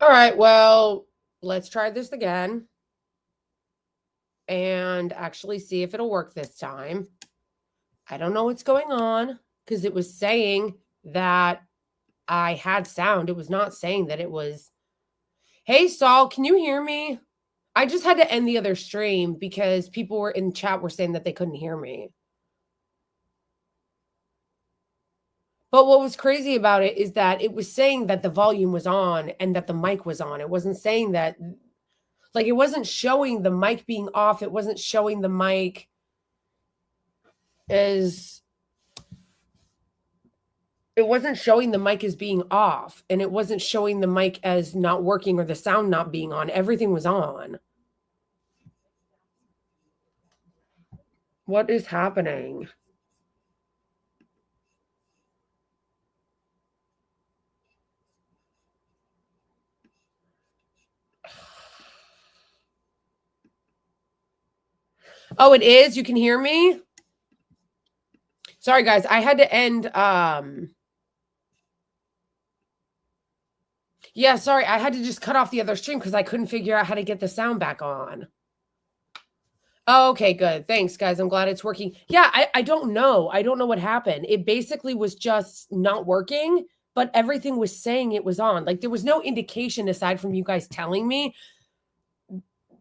All right, well, let's try this again and actually see if it'll work this time. I don't know what's going on because it was saying that I had sound. It was not saying that it was. Hey, Saul, can you hear me? I just had to end the other stream because people were in chat were saying that they couldn't hear me. But what was crazy about it is that it was saying that the volume was on and that the mic was on. It wasn't saying that, like, it wasn't showing the mic being off. It wasn't showing the mic as, it wasn't showing the mic as being off. And it wasn't showing the mic as not working or the sound not being on. Everything was on. What is happening? Oh, it is? You can hear me? Sorry, guys. I had to end. Yeah, sorry. I had to just cut off the other stream because I couldn't figure out how to get the sound back on. Oh, okay, good. Thanks, guys. I'm glad it's working. Yeah, I don't know. I don't know what happened. It basically was just not working, but everything was saying it was on. Like, there was no indication aside from you guys telling me.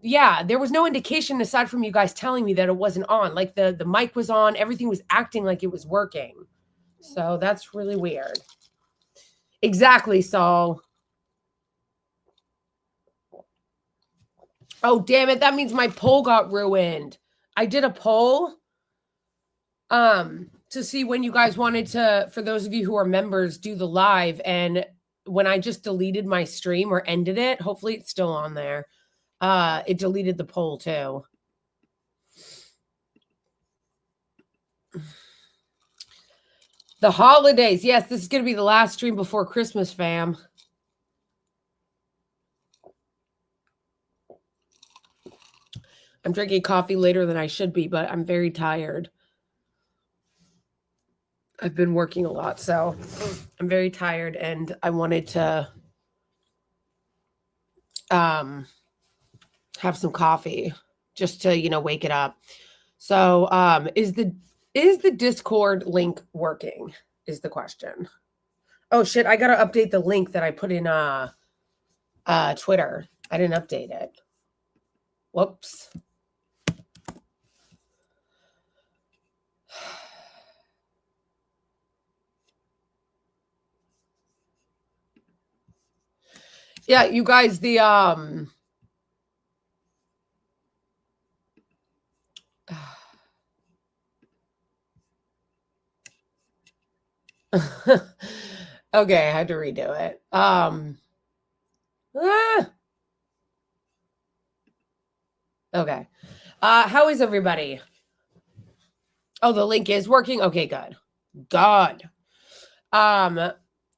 Yeah, there was no indication aside from you guys telling me that it wasn't on. Like, the mic was on. Everything was acting like it was working. So that's really weird. Exactly, Saul. Oh, damn it. That means my poll got ruined. I did a poll to see when you guys wanted to, for those of you who are members, do the live. And when I just deleted my stream or ended it, hopefully it's still on there. It deleted the poll too. The holidays. Yes, this is going to be the last stream before Christmas, fam. I'm drinking coffee later than I should be, but I'm very tired. I've been working a lot, so I'm very tired, and I wanted to have some coffee just to, wake it up. So, is the Discord link working? Is the question. Oh shit, I gotta update the link that I put in Twitter. I didn't update it. Whoops. Yeah, you guys, the okay, I had to redo it. Okay. How is everybody? Oh, the link is working. Okay, good. God.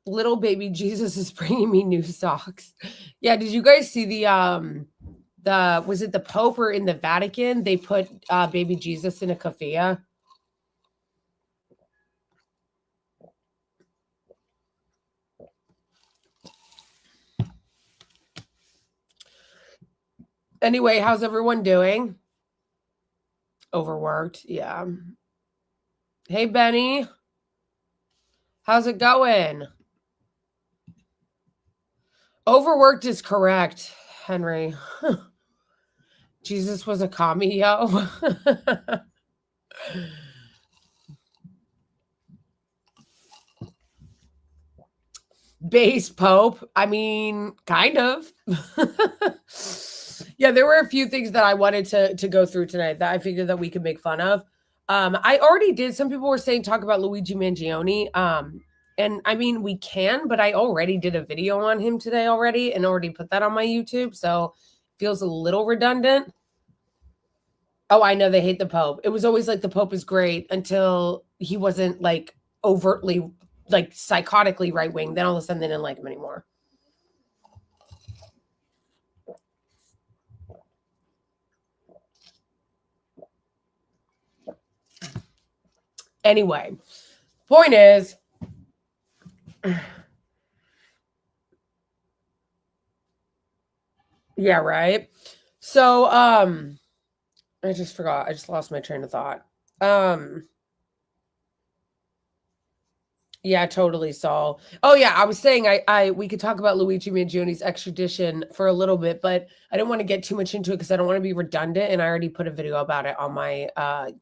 Little baby Jesus is bringing me new socks. Yeah, did you guys see the was it the Pope or in the Vatican? They put baby Jesus in a keffiyeh. Anyway, how's everyone doing? Overworked, yeah. Hey, Benny. How's it going? Overworked is correct, Henry. Jesus was a commie, yo. Base Pope. I mean, kind of. Yeah, there were a few things that I wanted to go through tonight that I figured that we could make fun of. I already did. Some people were saying talk about Luigi Mangione. And I mean, we can, but I already did a video on him today already and already put that on my YouTube. So it feels a little redundant. Oh, I know they hate the Pope. It was always like the Pope is great until he wasn't like overtly, like psychotically right wing. Then all of a sudden they didn't like him anymore. Anyway, point is, Yeah, right. So, I just forgot. I just lost my train of thought. Yeah, totally, Saul. Oh yeah, I was saying I we could talk about Luigi Mangione's extradition for a little bit, but I don't want to get too much into it because I don't want to be redundant, and I already put a video about it on my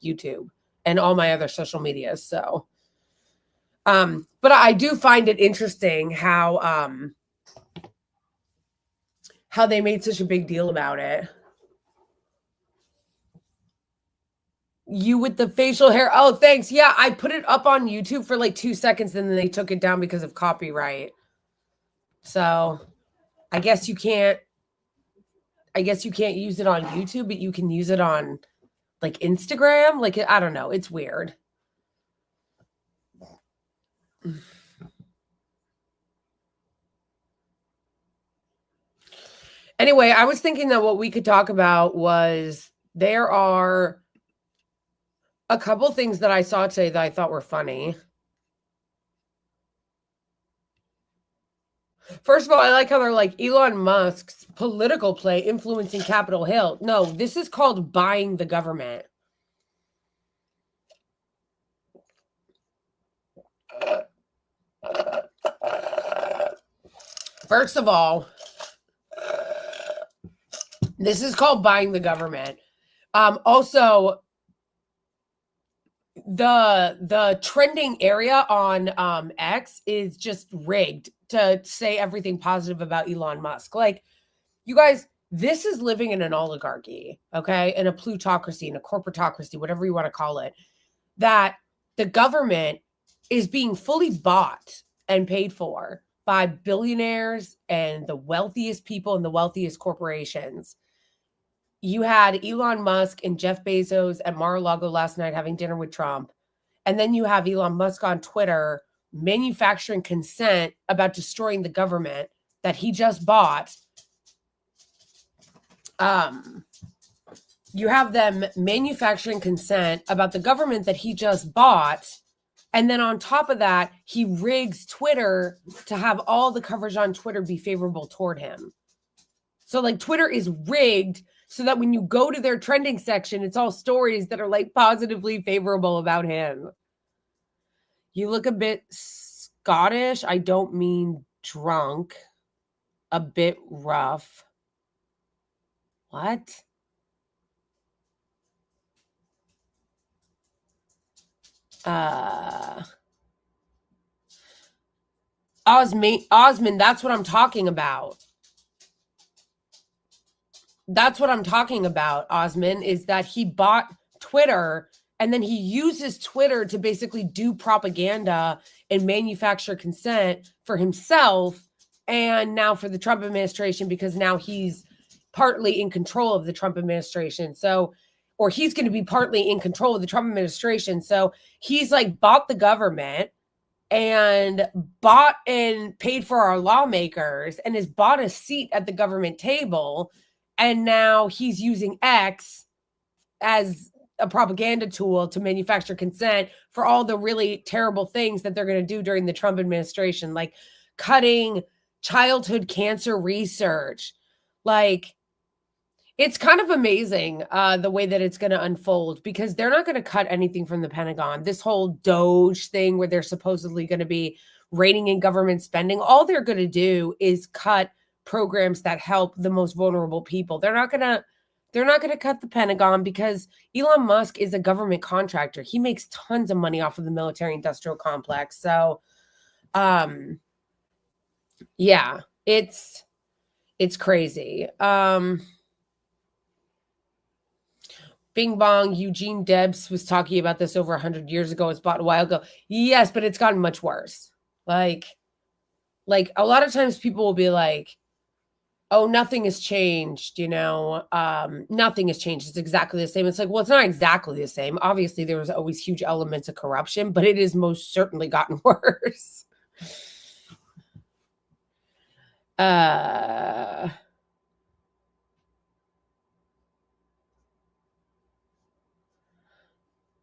YouTube and all my other social medias. So, but I do find it interesting how they made such a big deal about it. You with the facial hair. Oh, thanks. Yeah, I put it up on YouTube for like 2 seconds and then they took it down because of copyright. So, I guess you can't use it on YouTube, but you can use it on like Instagram. Like I don't know, it's weird. Anyway, I was thinking that what we could talk about was there are a couple things that I saw today that I thought were funny. First of all, I like how they're like Elon Musk's political play influencing Capitol Hill. No, this is called buying the government. First of all, this is called buying the government. Also, the trending area on X is just rigged to say everything positive about Elon Musk. Like, you guys, this is living in an oligarchy, okay? In a plutocracy, in a corporatocracy, whatever you want to call it, that the government is being fully bought and paid for by billionaires and the wealthiest people and the wealthiest corporations. You had Elon Musk and Jeff Bezos at Mar-a-Lago last night having dinner with Trump. And then you have Elon Musk on Twitter manufacturing consent about destroying the government that he just bought. You have them manufacturing consent about the government that he just bought. And then on top of that, he rigs Twitter to have all the coverage on Twitter be favorable toward him. So like Twitter is rigged so that when you go to their trending section, it's all stories that are like positively favorable about him. You look a bit Scottish. I don't mean drunk. A bit rough. What? Osman, that's what I'm talking about. That's what I'm talking about, Osman, is that he bought Twitter and then he uses Twitter to basically do propaganda and manufacture consent for himself and now for the Trump administration, because now he's partly in control of the Trump administration. So, or he's going to be partly in control of the Trump administration. So he's like bought the government and bought and paid for our lawmakers and has bought a seat at the government table. And now he's using X as a propaganda tool to manufacture consent for all the really terrible things that they're going to do during the Trump administration, like cutting childhood cancer research. Like, it's kind of amazing the way that it's going to unfold, because they're not going to cut anything from the Pentagon. This whole Doge thing where they're supposedly going to be reining in government spending, all they're going to do is cut programs that help the most vulnerable people. They're not going to cut the Pentagon, because Elon Musk is a government contractor. He makes tons of money off of the military industrial complex. So, yeah, it's crazy. Bing bong, Eugene Debs was talking about this over 100 years ago. It's bought a while ago. Yes, but it's gotten much worse. Like a lot of times people will be like, oh, nothing has changed, nothing has changed. It's exactly the same. It's like, well, it's not exactly the same. Obviously, there was always huge elements of corruption, but it has most certainly gotten worse.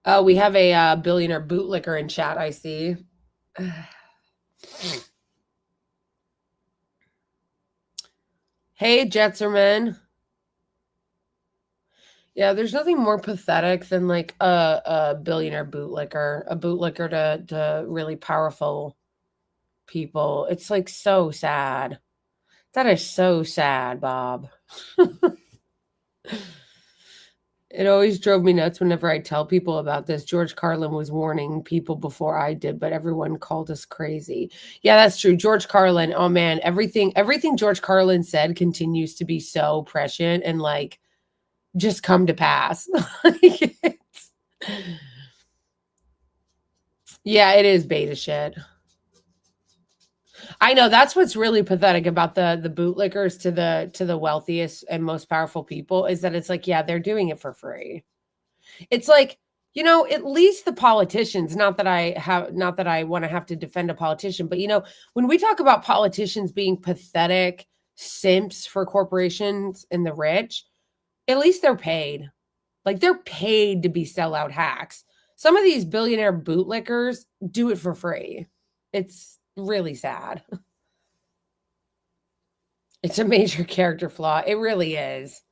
Oh, we have a billionaire bootlicker in chat, I see. Hey, Jetserman. Yeah, there's nothing more pathetic than like a billionaire bootlicker, a bootlicker to really powerful people. It's like so sad. That is so sad, Bob. It always drove me nuts whenever I tell people about this. George Carlin was warning people before I did, but everyone called us crazy. Yeah, that's true. George Carlin, oh man, everything George Carlin said continues to be so prescient and like just come to pass. Yeah, it is beta shit. I know that's what's really pathetic about the bootlickers to the wealthiest and most powerful people is that it's like, yeah, they're doing it for free. It's like, at least the politicians, not that I want to have to defend a politician, but when we talk about politicians being pathetic simps for corporations and the rich, at least they're paid. Like they're paid to be sellout hacks. Some of these billionaire bootlickers do it for free. It's really sad. It's a major character flaw. It really is.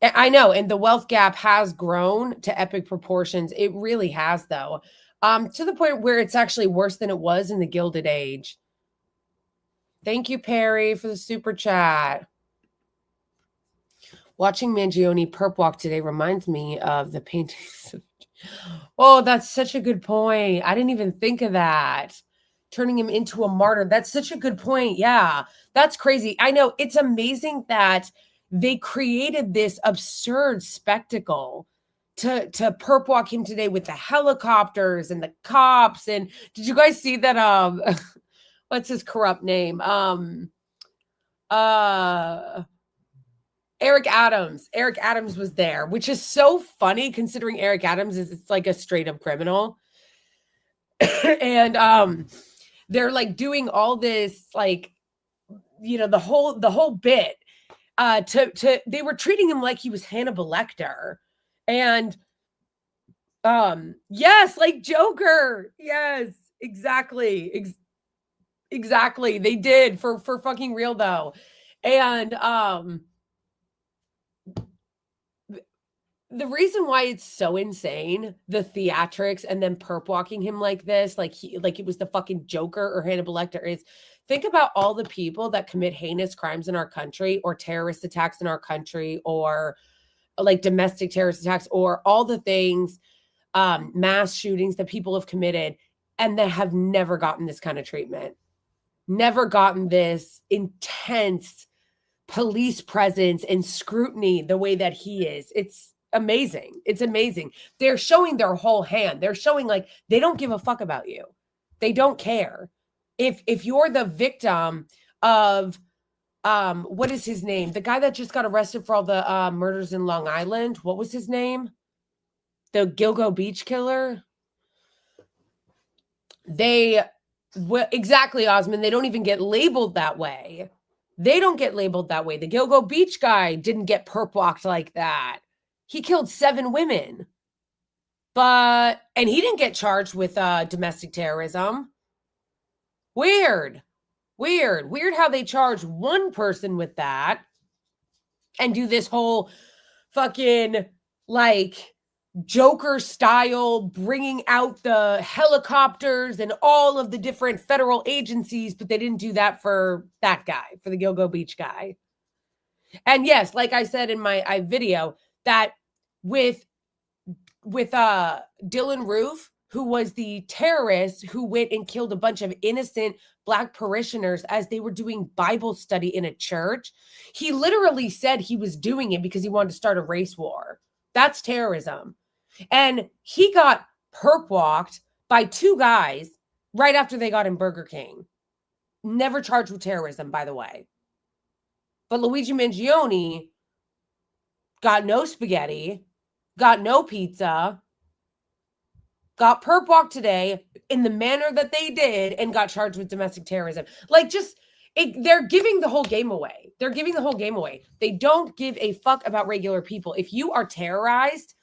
I know, and the wealth gap has grown to epic proportions. It really has, though, to the point where it's actually worse than it was in the Gilded Age. Thank you, Perry, for the super chat. Watching Mangione perp walk today reminds me of the paintings. Oh, that's such a good point. I didn't even think of that. Turning him into a martyr. That's such a good point. Yeah, that's crazy. I know. It's amazing that they created this absurd spectacle to perp walk him today with the helicopters and the cops. And did you guys see that? What's his corrupt name? Eric Adams. Eric Adams was there, which is so funny considering Eric Adams is it's like a straight up criminal. And they're like doing all this like the whole bit to they were treating him like he was Hannibal Lecter. And yes, like Joker. Yes, exactly. Exactly. They did for fucking real though. And the reason why it's so insane, the theatrics and then perp walking him like this, like it was the fucking Joker or Hannibal Lecter, is think about all the people that commit heinous crimes in our country or terrorist attacks in our country or like domestic terrorist attacks or all the things, mass shootings that people have committed and that have never gotten this kind of treatment, never gotten this intense police presence and scrutiny the way that he is. It's amazing. It's amazing. They're showing their whole hand. They're showing like they don't give a fuck about you. They don't care. If you're the victim of what is his name? The guy that just got arrested for all the murders in Long Island. What was his name? The Gilgo Beach killer. Exactly, Osmond. They don't even get labeled that way. They don't get labeled that way. The Gilgo Beach guy didn't get perp walked like that. He killed 7 women. And he didn't get charged with domestic terrorism. Weird how they charge one person with that and do this whole fucking like Joker style bringing out the helicopters and all of the different federal agencies, but they didn't do that for that guy, for the Gilgo Beach guy. And yes, like I said in my video, that with Dylan Roof, who was the terrorist who went and killed a bunch of innocent Black parishioners as they were doing Bible study in a church. He literally said he was doing it because he wanted to start a race war. That's terrorism. And he got perp walked by 2 guys right after they got in Burger King. Never charged with terrorism, by the way. But Luigi Mangione got no spaghetti, got no pizza, got perp walked today in the manner that they did and got charged with domestic terrorism. Like they're giving the whole game away. They're giving the whole game away. They don't give a fuck about regular people. If you are terrorized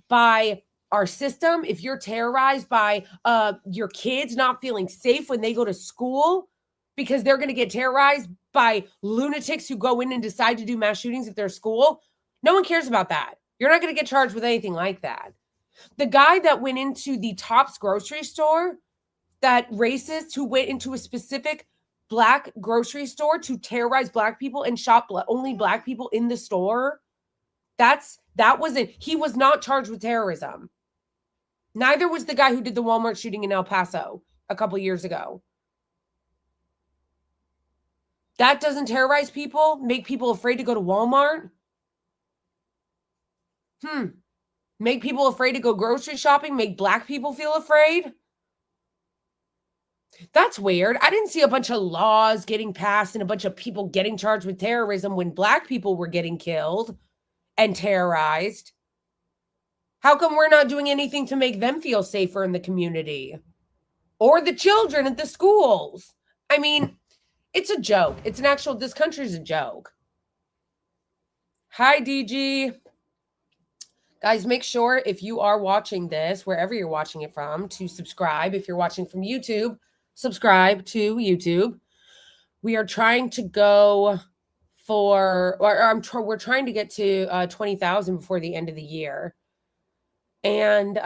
by our system, if you're terrorized by your kids not feeling safe when they go to school, because they're going to get terrorized by lunatics who go in and decide to do mass shootings at their school. No one cares about that. You're not going to get charged with anything like that. The guy that went into the Tops grocery store, that racist who went into a specific Black grocery store to terrorize Black people and shot only Black people in the store, that wasn't, he was not charged with terrorism. Neither was the guy who did the Walmart shooting in El Paso a couple years ago. That doesn't terrorize people, make people afraid to go to Walmart. Make people afraid to go grocery shopping, make Black people feel afraid. That's weird. I didn't see a bunch of laws getting passed and a bunch of people getting charged with terrorism when Black people were getting killed and terrorized. How come we're not doing anything to make them feel safer in the community? Or the children at the schools? I mean, it's a joke. It's an actual, this country's a joke. Hi, DG. Guys, make sure if you are watching this, wherever you're watching it from, to subscribe. If you're watching from YouTube, subscribe to YouTube. We are trying to go for, we're trying to get to 20,000 before the end of the year. And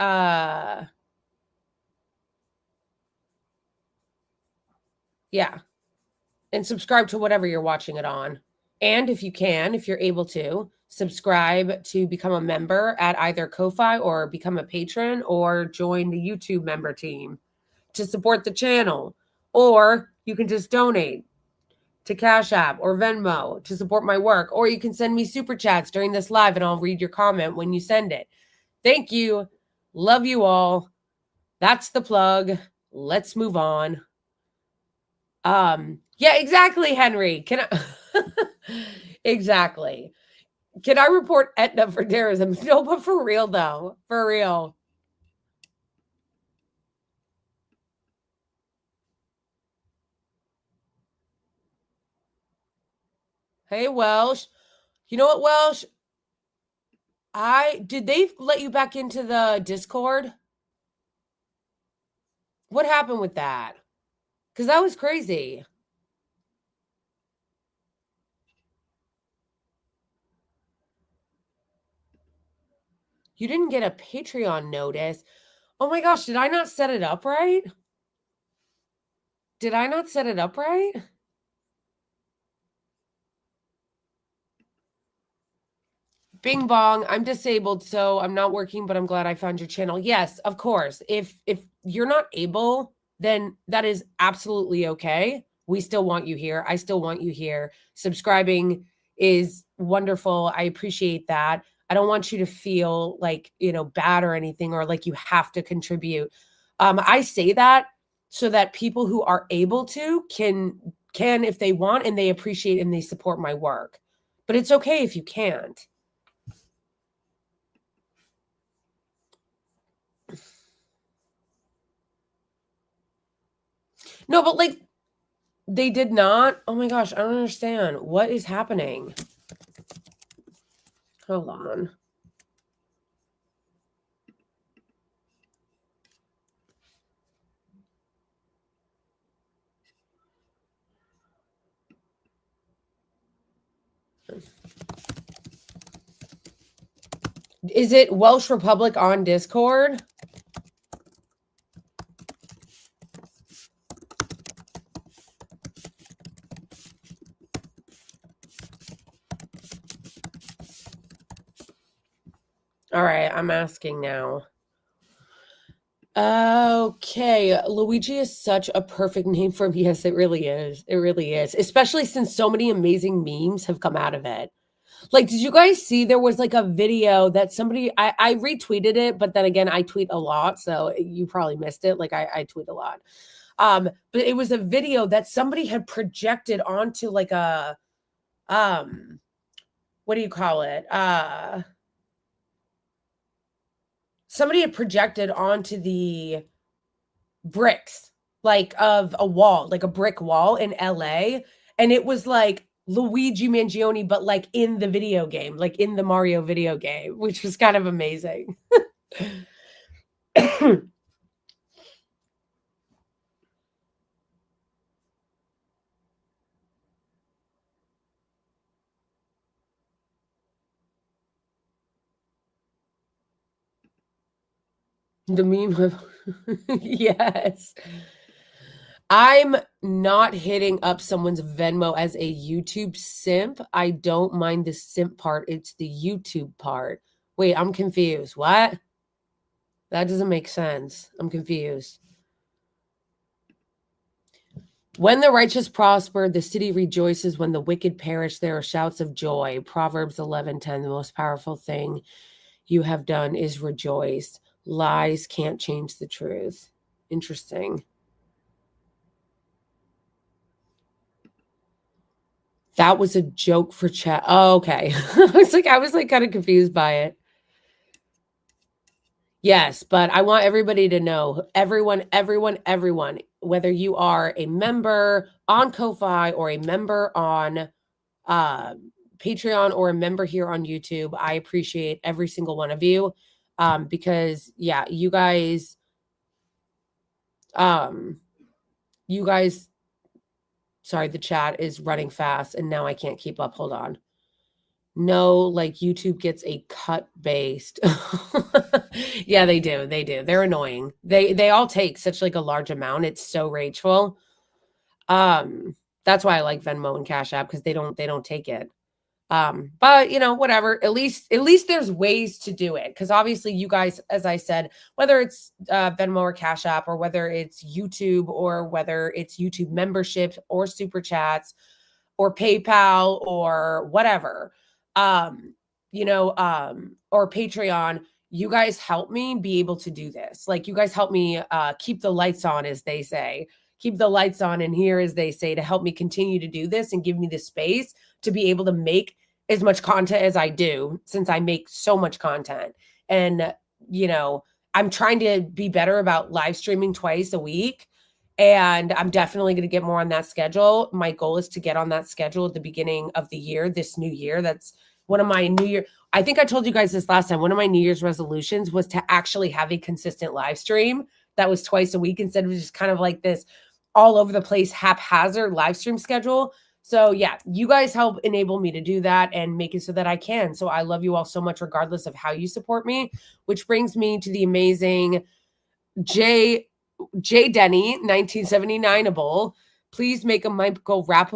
yeah. And subscribe to whatever you're watching it on. And if you can, if you're able to, subscribe to become a member at either Ko-Fi or become a patron or join the YouTube member team to support the channel. Or you can just donate to Cash App or Venmo to support my work. Or you can send me super chats during this live and I'll read your comment when you send it. Thank you. Love you all. That's the plug. Let's move on. Yeah, exactly, Henry. Can I exactly. Can I report Aetna for terrorism? No, but for real though. For real. Hey, Welsh. You know what, Welsh? Did they let you back into the Discord? What happened with that? Because that was crazy. You didn't get a Patreon notice. Oh my gosh, did I not set it up right? Did I not set it up right? Bing bong, I'm disabled, so I'm not working, but I'm glad I found your channel. Yes, of course. If you're not able, then that is absolutely okay. We still want you here. I still want you here. Subscribing is wonderful. I appreciate that. I don't want you to feel like, bad or anything, or like you have to contribute. I say that so that people who are able to can if they want and they appreciate and they support my work. But it's okay if you can't. No, but like they did not. Oh my gosh, I don't understand. What is happening? Hold on. Is it Welsh Republic on Discord? All right, I'm asking now. Okay, Luigi is such a perfect name for me. Yes, it really is. It really is. Especially since so many amazing memes have come out of it. Like, did you guys see there was like a video that somebody, I retweeted it, but then again, I tweet a lot, so you probably missed it. Like I tweet a lot. But it was a video that somebody had projected onto like a, what do you call it? Somebody had projected onto the bricks, like of a wall, like a brick wall in LA. And it was like Luigi Mangione, but like in the video game, like in the Mario video game, which was kind of amazing. The meme. Yes. I'm not hitting up someone's Venmo as a YouTube simp. I don't mind the simp part. It's the YouTube part. Wait, I'm confused. What? That doesn't make sense. I'm confused. When the righteous prosper, the city rejoices. When the wicked perish, there are shouts of joy. Proverbs 11:10. The most powerful thing you have done is rejoice. Lies can't change the truth. Interesting. That was a joke for chat. Oh, okay. I was like kind of confused by it. Yes, but I want everybody to know, everyone, whether you are a member on Ko-Fi or a member on uh, Patreon or a member here on YouTube, I appreciate every single one of you. Because yeah, you guys, sorry, the chat is running fast and now I can't keep up. Hold on. No, like YouTube gets a cut based. Yeah, they do. They do. They're annoying. They all take such like a large amount. It's so rageful. That's why I like Venmo and Cash App because they don't take it. But you know, whatever. At least there's ways to do it because obviously you guys, as I said, whether it's Venmo or Cash App or whether it's YouTube or whether it's YouTube membership or super chats or PayPal or whatever, or Patreon, you guys help me be able to do this. Like you guys help me keep the lights on, as they say, keep the lights on in here, as they say, to help me continue to do this and give me the space to be able to make as much content as I do, since I make so much content. And, I'm trying to be better about live streaming twice a week. And I'm definitely going to get more on that schedule. My goal is to get on that schedule at the beginning of the year, this new year. That's one of my New Year. I think I told you guys this last time. One of my New Year's resolutions was to actually have a consistent live stream that was twice a week instead of just kind of like this all over the place haphazard live stream schedule. So yeah, you guys help enable me to do that and make it so that I can. So I love you all so much, regardless of how you support me, which brings me to the amazing J Denny, 1979able. Please make a Michael rap.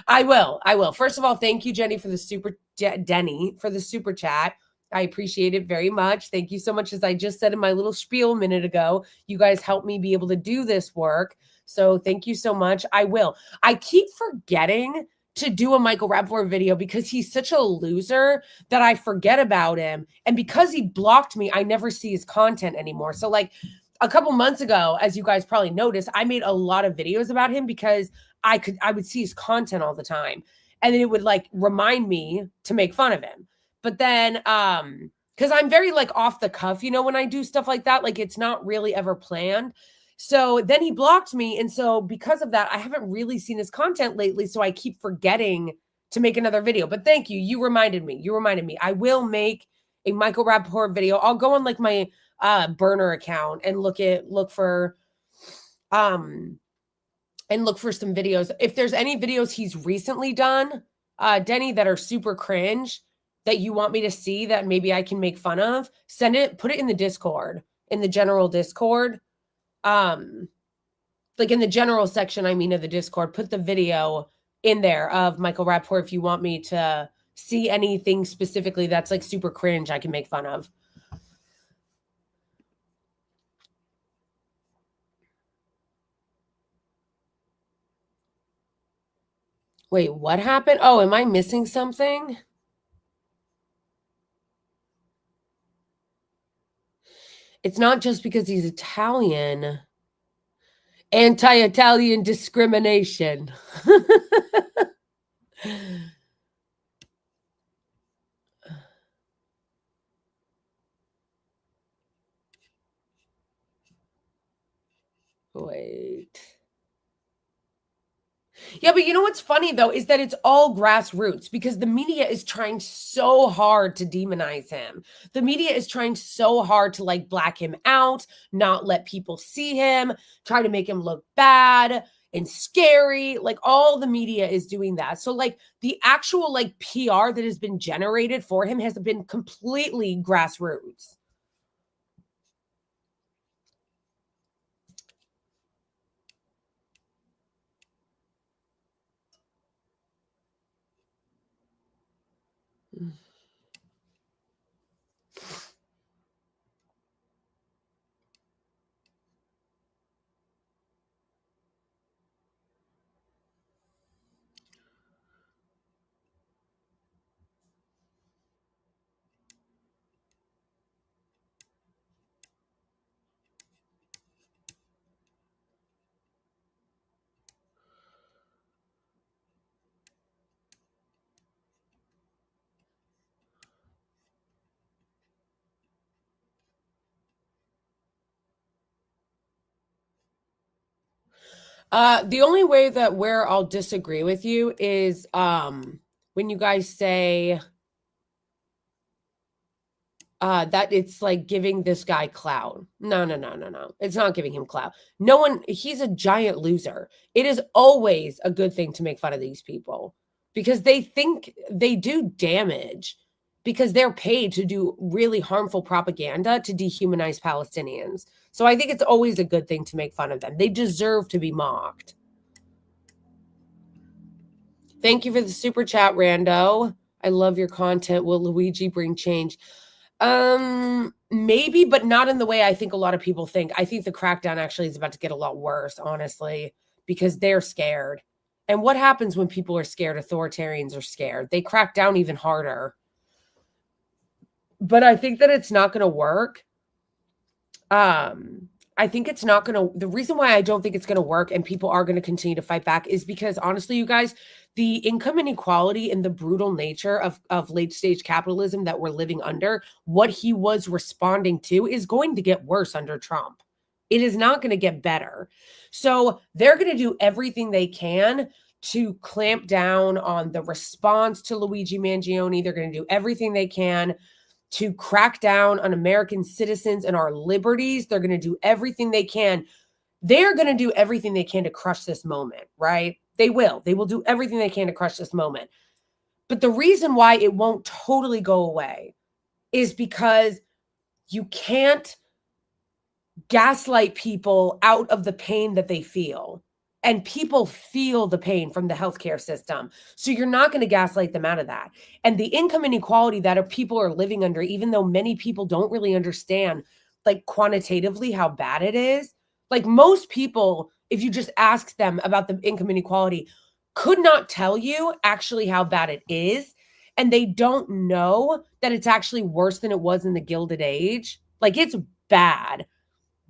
I will. First of all, thank you, Denny, for the super chat. I appreciate it very much. Thank you so much. As I just said in my little spiel a minute ago, you guys helped me be able to do this work. So thank you so much. I will. I keep forgetting to do a Michael Rappaport video because he's such a loser that I forget about him. And because he blocked me, I never see his content anymore. So like a couple months ago, as you guys probably noticed, I made a lot of videos about him because I would see his content all the time. And then it would like remind me to make fun of him. But then, because I'm very like off the cuff, when I do stuff like that, like it's not really ever planned. So then he blocked me. And so because of that, I haven't really seen his content lately. So I keep forgetting to make another video. But thank you. You reminded me. I will make a Michael Rappaport video. I'll go on like my burner account and look for some videos. If there's any videos he's recently done, Denny, that are super cringe that you want me to see that maybe I can make fun of, put it in the Discord, in the general Discord. Like in the general section, of the Discord, put the video in there of Michael Rappaport if you want me to see anything specifically that's like super cringe I can make fun of. Wait, what happened? Oh, am I missing something? It's not just because he's Italian. Anti-Italian discrimination. Wait. Yeah, but you know what's funny, though, is that it's all grassroots because the media is trying so hard to demonize him. The media is trying so hard to like black him out, not let people see him, try to make him look bad and scary. Like all the media is doing that. So like the actual like PR that has been generated for him has been completely grassroots. The only way that where I'll disagree with you is when you guys say that it's like giving this guy clout. No, no, no, no, no. It's not giving him clout. No one, he's a giant loser. It is always a good thing to make fun of these people because they think they do damage because they're paid to do really harmful propaganda to dehumanize Palestinians. So I think it's always a good thing to make fun of them. They deserve to be mocked. Thank you for the super chat, Rando. I love your content. Will Luigi bring change? Maybe, but not in the way I think a lot of people think. I think the crackdown actually is about to get a lot worse, honestly, because they're scared. And what happens when people are scared? Authoritarians are scared. They crack down even harder. But I think that it's not going to work. I think it's not going to, the reason why I don't think it's going to work and people are going to continue to fight back is because honestly, you guys, the income inequality and the brutal nature of late stage capitalism that we're living under, what he was responding to is going to get worse under Trump. It is not going to get better. So they're going to do everything they can to clamp down on the response to Luigi Mangione. They're going to do everything they can to crack down on American citizens and our liberties. They're going to do everything they can. They're going to do everything they can to crush this moment, right? They will. They will do everything they can to crush this moment. But the reason why it won't totally go away is because you can't gaslight people out of the pain that they feel. And people feel the pain from the healthcare system. So you're not going to gaslight them out of that. And the income inequality that people are living under, even though many people don't really understand, like quantitatively, how bad it is. Like most people, if you just ask them about the income inequality, could not tell you actually how bad it is. And they don't know that it's actually worse than it was in the Gilded Age. Like it's bad,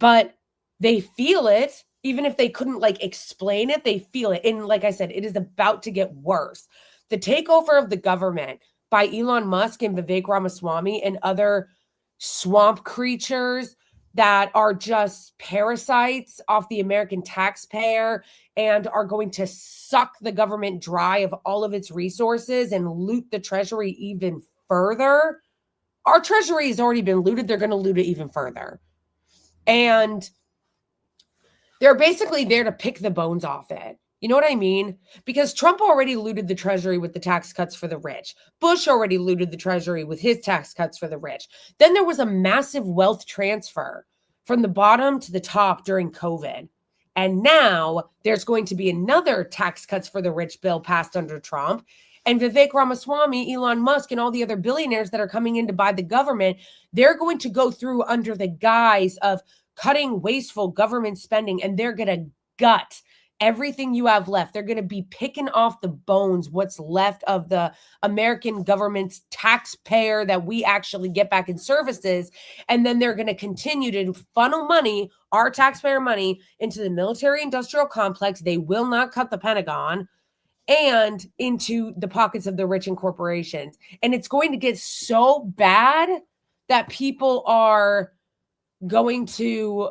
but they feel it. Even if they couldn't like explain it, they feel it. And like I said, it is about to get worse. The takeover of the government by Elon Musk and Vivek Ramaswamy and other swamp creatures that are just parasites off the American taxpayer and are going to suck the government dry of all of its resources and loot the treasury even further. Our treasury has already been looted. They're going to loot it even further. And they're basically there to pick the bones off it. You know what I mean? Because Trump already looted the treasury with the tax cuts for the rich. Bush already looted the treasury with his tax cuts for the rich. Then there was a massive wealth transfer from the bottom to the top during COVID. And now there's going to be another tax cuts for the rich bill passed under Trump. And Vivek Ramaswamy, Elon Musk, and all the other billionaires that are coming in to buy the government, they're going to go through under the guise of cutting wasteful government spending, and they're going to gut everything you have left. They're going to be picking off the bones, what's left of the American government's taxpayer that we actually get back in services. And then they're going to continue to funnel money, our taxpayer money, into the military industrial complex. They will not cut the Pentagon, and into the pockets of the rich and corporations. And it's going to get so bad that people are going to,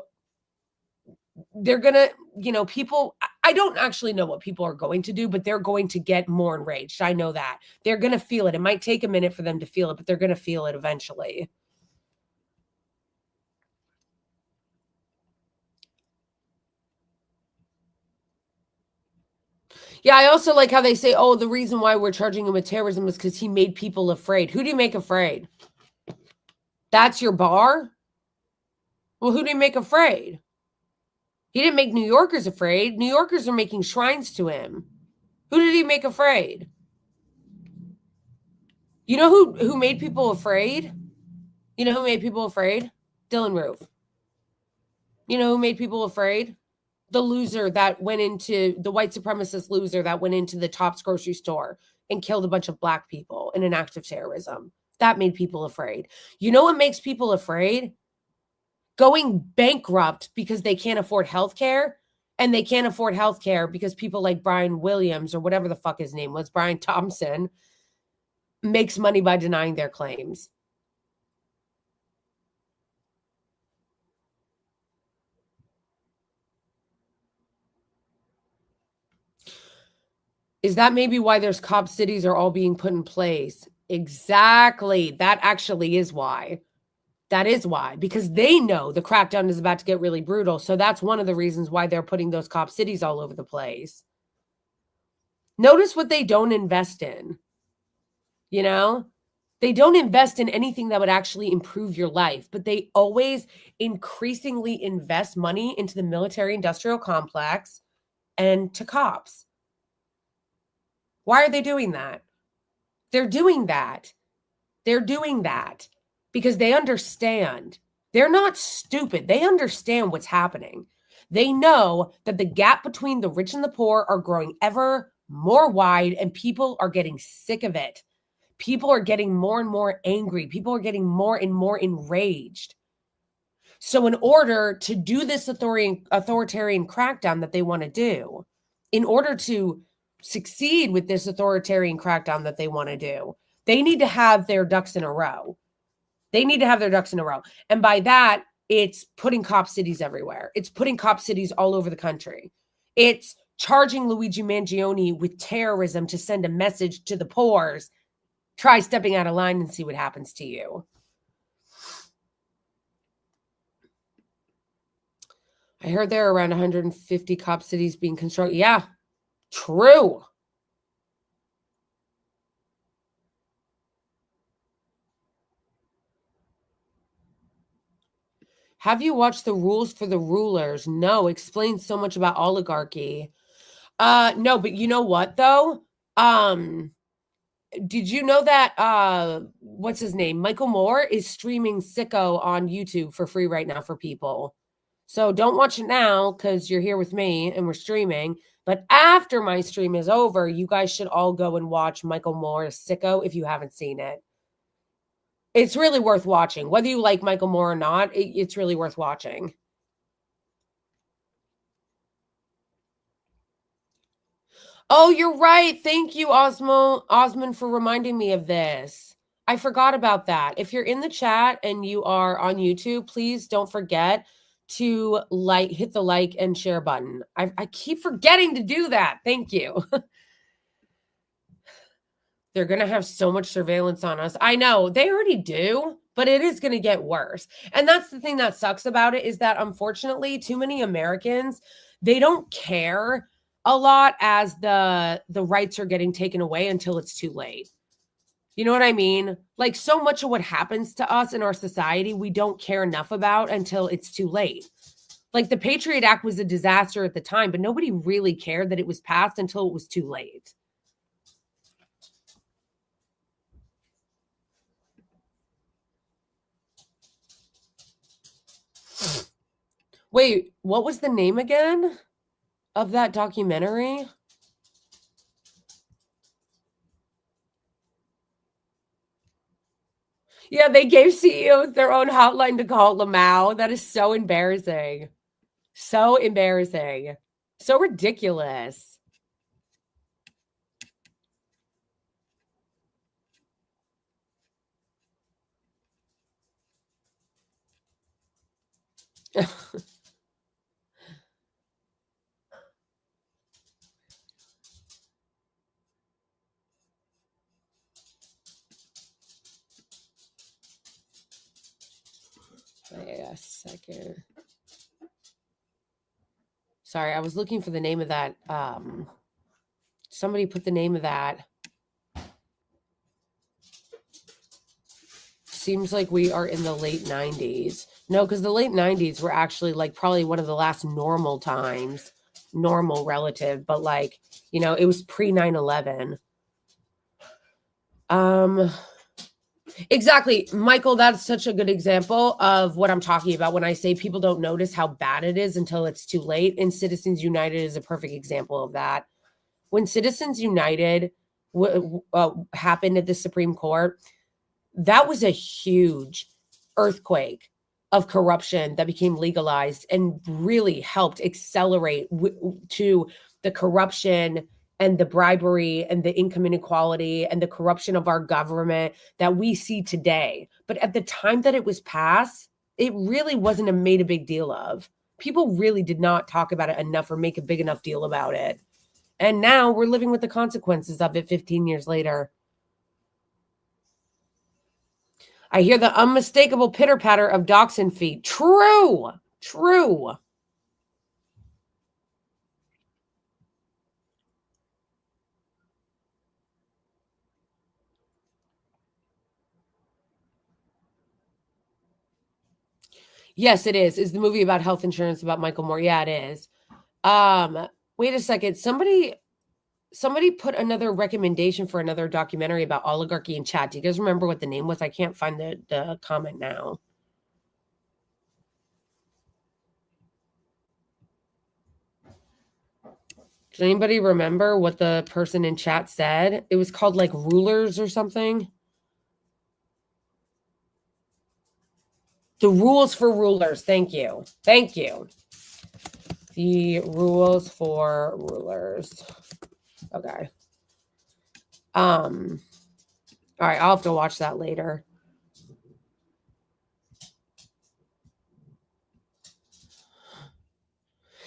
they're going to, people, I don't actually know what people are going to do, but they're going to get more enraged. I know that. They're going to feel it. It might take a minute for them to feel it, but they're going to feel it eventually. Yeah, I also like how they say, oh, the reason why we're charging him with terrorism is because he made people afraid. Who do you make afraid? That's your bar? Well, who do you make afraid? He didn't make New Yorkers afraid. New Yorkers are making shrines to him. Who did he make afraid? You know who made people afraid? You know who made people afraid? Dylan Roof. You know who made people afraid? The loser that went into the white supremacist loser that went into the Tops grocery store and killed a bunch of black people in an act of terrorism. That made people afraid. You know what makes people afraid? Going bankrupt because they can't afford health care. And they can't afford health care because people like Brian Williams or whatever the fuck his name was, Brian Thompson, makes money by denying their claims. Is that maybe why there's cop cities are all being put in place? Exactly. That actually is why. That is why, because they know the crackdown is about to get really brutal. So that's one of the reasons why they're putting those cop cities all over the place. Notice what they don't invest in. You know, they don't invest in anything that would actually improve your life, but they always increasingly invest money into the military industrial complex and to cops. Why are they doing that? They're doing that. They're doing that because they understand. They're not stupid. They understand what's happening. They know that the gap between the rich and the poor are growing ever more wide, and people are getting sick of it. People are getting more and more angry. People are getting more and more enraged. So in order to do this authoritarian crackdown that they want to do, in order to succeed with this authoritarian crackdown that they want to do, they need to have their ducks in a row. They need to have their ducks in a row. And by that, it's putting cop cities everywhere. It's putting cop cities all over the country. It's charging Luigi Mangione with terrorism to send a message to the poors. Try stepping out of line and see what happens to you. I heard there are around 150 cop cities being constructed. Yeah, true. Have you watched The Rules for the Rulers? No, explains so much about oligarchy. No, but you know what though? Did you know that what's his name? Michael Moore is streaming Sicko on YouTube for free right now for people. So don't watch it now because you're here with me and we're streaming. But after my stream is over, you guys should all go and watch Michael Moore's Sicko if you haven't seen it. It's really worth watching. Whether you like Michael Moore or not, it's really worth watching. Oh, you're right. Thank you, Osman, for reminding me of this. I forgot about that. If you're in the chat and you are on YouTube, please don't forget to hit the like and share button. I keep forgetting to do that. Thank you. They're going to have so much surveillance on us. I know they already do, but it is going to get worse. And that's the thing that sucks about it is that unfortunately, too many Americans, they don't care a lot as the rights are getting taken away until it's too late. You know what I mean? Like so much of what happens to us in our society, we don't care enough about until it's too late. Like the Patriot Act was a disaster at the time, but nobody really cared that it was passed until it was too late. Wait, what was the name again of that documentary? Yeah, they gave CEOs their own hotline to call Lamau. That is so embarrassing. So embarrassing. So ridiculous. Wait a second. Sorry, I was looking for the name of that. Somebody put the name of that. Seems like we are in the late 90s. No, because the late 90s were actually like probably one of the last normal times. Normal relative, but like, you know, it was pre 9/11. Exactly. Michael, that's such a good example of what I'm talking about when I say people don't notice how bad it is until it's too late. And Citizens United is a perfect example of that. When Citizens United happened at the Supreme Court, that was a huge earthquake of corruption that became legalized and really helped accelerate to the corruption and the bribery and the income inequality and the corruption of our government that we see today. But at the time that it was passed, it really wasn't made a big deal of. People really did not talk about it enough or make a big enough deal about it. And now we're living with the consequences of it 15 years later. I hear the unmistakable pitter patter of dachshund feet. True. True. Yes, it is. Is the movie about health insurance about Michael Moore? Yeah, it is. Wait a second. Somebody put another recommendation for another documentary about oligarchy in chat. Do you guys remember what the name was? I can't find the comment now. Does anybody remember what the person in chat said? It was called like Rulers or something. The Rules for Rulers. Thank you. Thank you. The Rules for Rulers. Okay. All right, I'll have to watch that later.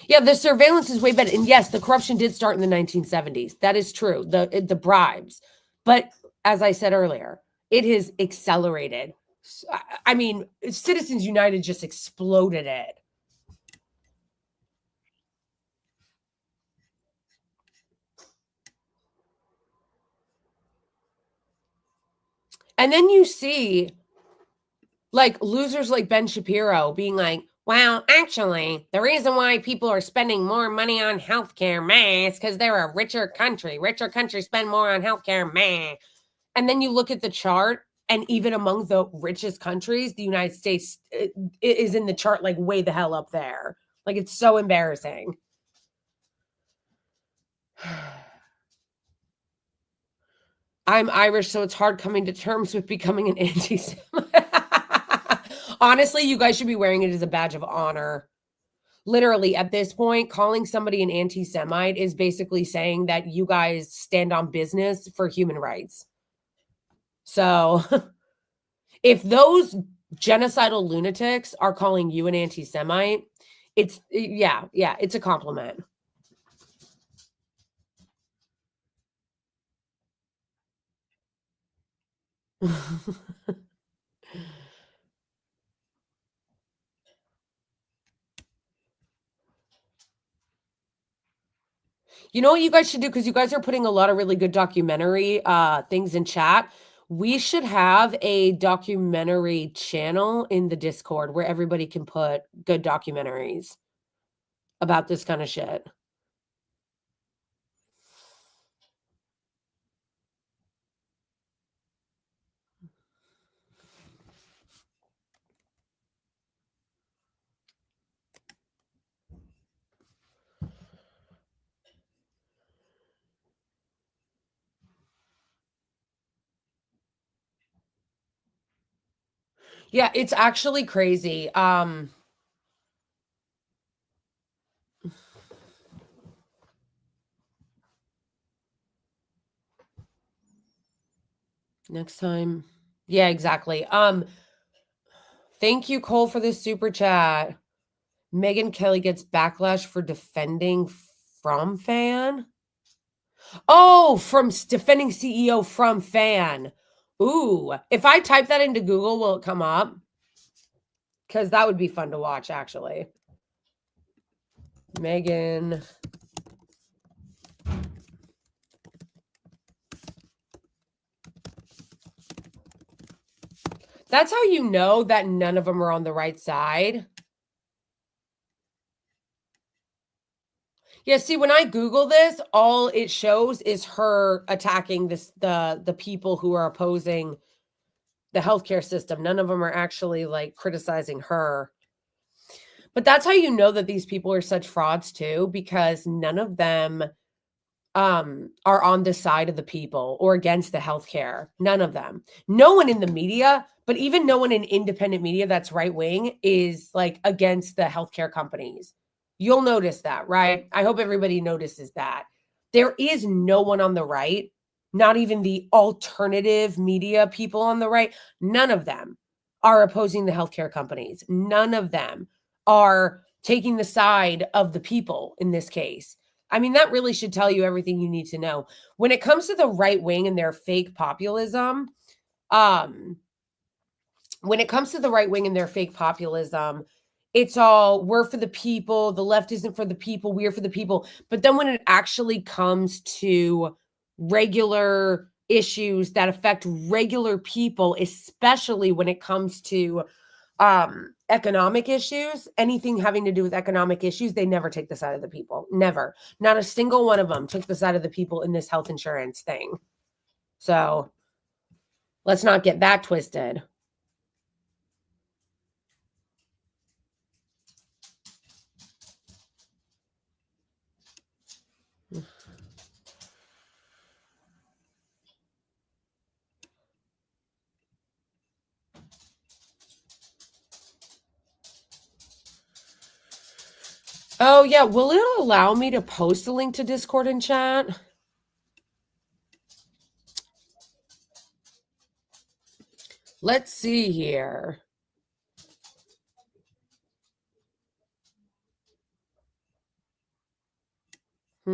Yeah, the surveillance is way better. And yes, the corruption did start in the 1970s. That is true. The bribes. But as I said earlier, it has accelerated. I mean, Citizens United just exploded it. And then you see like losers like Ben Shapiro being like, well, actually, the reason why people are spending more money on healthcare, meh, is because they're a richer country. Richer countries spend more on healthcare, meh. And then you look at the chart, and even among the richest countries, the United States is in the chart like way the hell up there. Like it's so embarrassing. I'm Irish, so it's hard coming to terms with becoming an anti-Semite. Honestly, you guys should be wearing it as a badge of honor. Literally, at this point, calling somebody an anti-Semite is basically saying that you guys stand on business for human rights. So if those genocidal lunatics are calling you an anti-Semite, it's it's a compliment. You know what you guys should do? Because you guys are putting a lot of really good documentary things in chat. We should have a documentary channel in the Discord where everybody can put good documentaries about this kind of shit. Yeah, it's actually crazy. Next time. Yeah, exactly. Thank you, Cole, for this super chat. Megyn Kelly gets backlash for defending from fan. Oh, from defending CEO from fan. Ooh, if I type that into Google, will it come up? Because that would be fun to watch, actually. Megyn. That's how you know that none of them are on the right side. Yeah, see, when I Google this, all it shows is her attacking the people who are opposing the healthcare system. None of them are actually like criticizing her. But that's how you know that these people are such frauds too, because none of them are on the side of the people or against the healthcare. None of them. No one in the media, but even no one in independent media that's right wing is like against the healthcare companies. You'll notice that, right? I hope everybody notices that. There is no one on the right, not even the alternative media people on the right. None of them are opposing the healthcare companies. None of them are taking the side of the people in this case. I mean, that really should tell you everything you need to know. When it comes to the right wing and their fake populism, it's all, we're for the people, the left isn't for the people, we're for the people. But then when it actually comes to regular issues that affect regular people, especially when it comes to economic issues, anything having to do with economic issues, they never take the side of the people. Never. Not a single one of them took the side of the people in this health insurance thing. So let's not get that twisted. Oh, yeah. Will it allow me to post a link to Discord and chat? Let's see here. All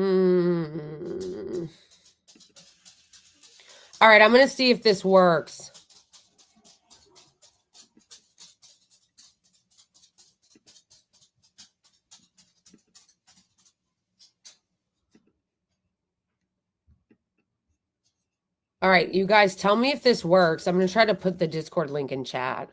right, I'm going to see if this works. All right, you guys tell me if this works. I'm going to try to put the Discord link in chat.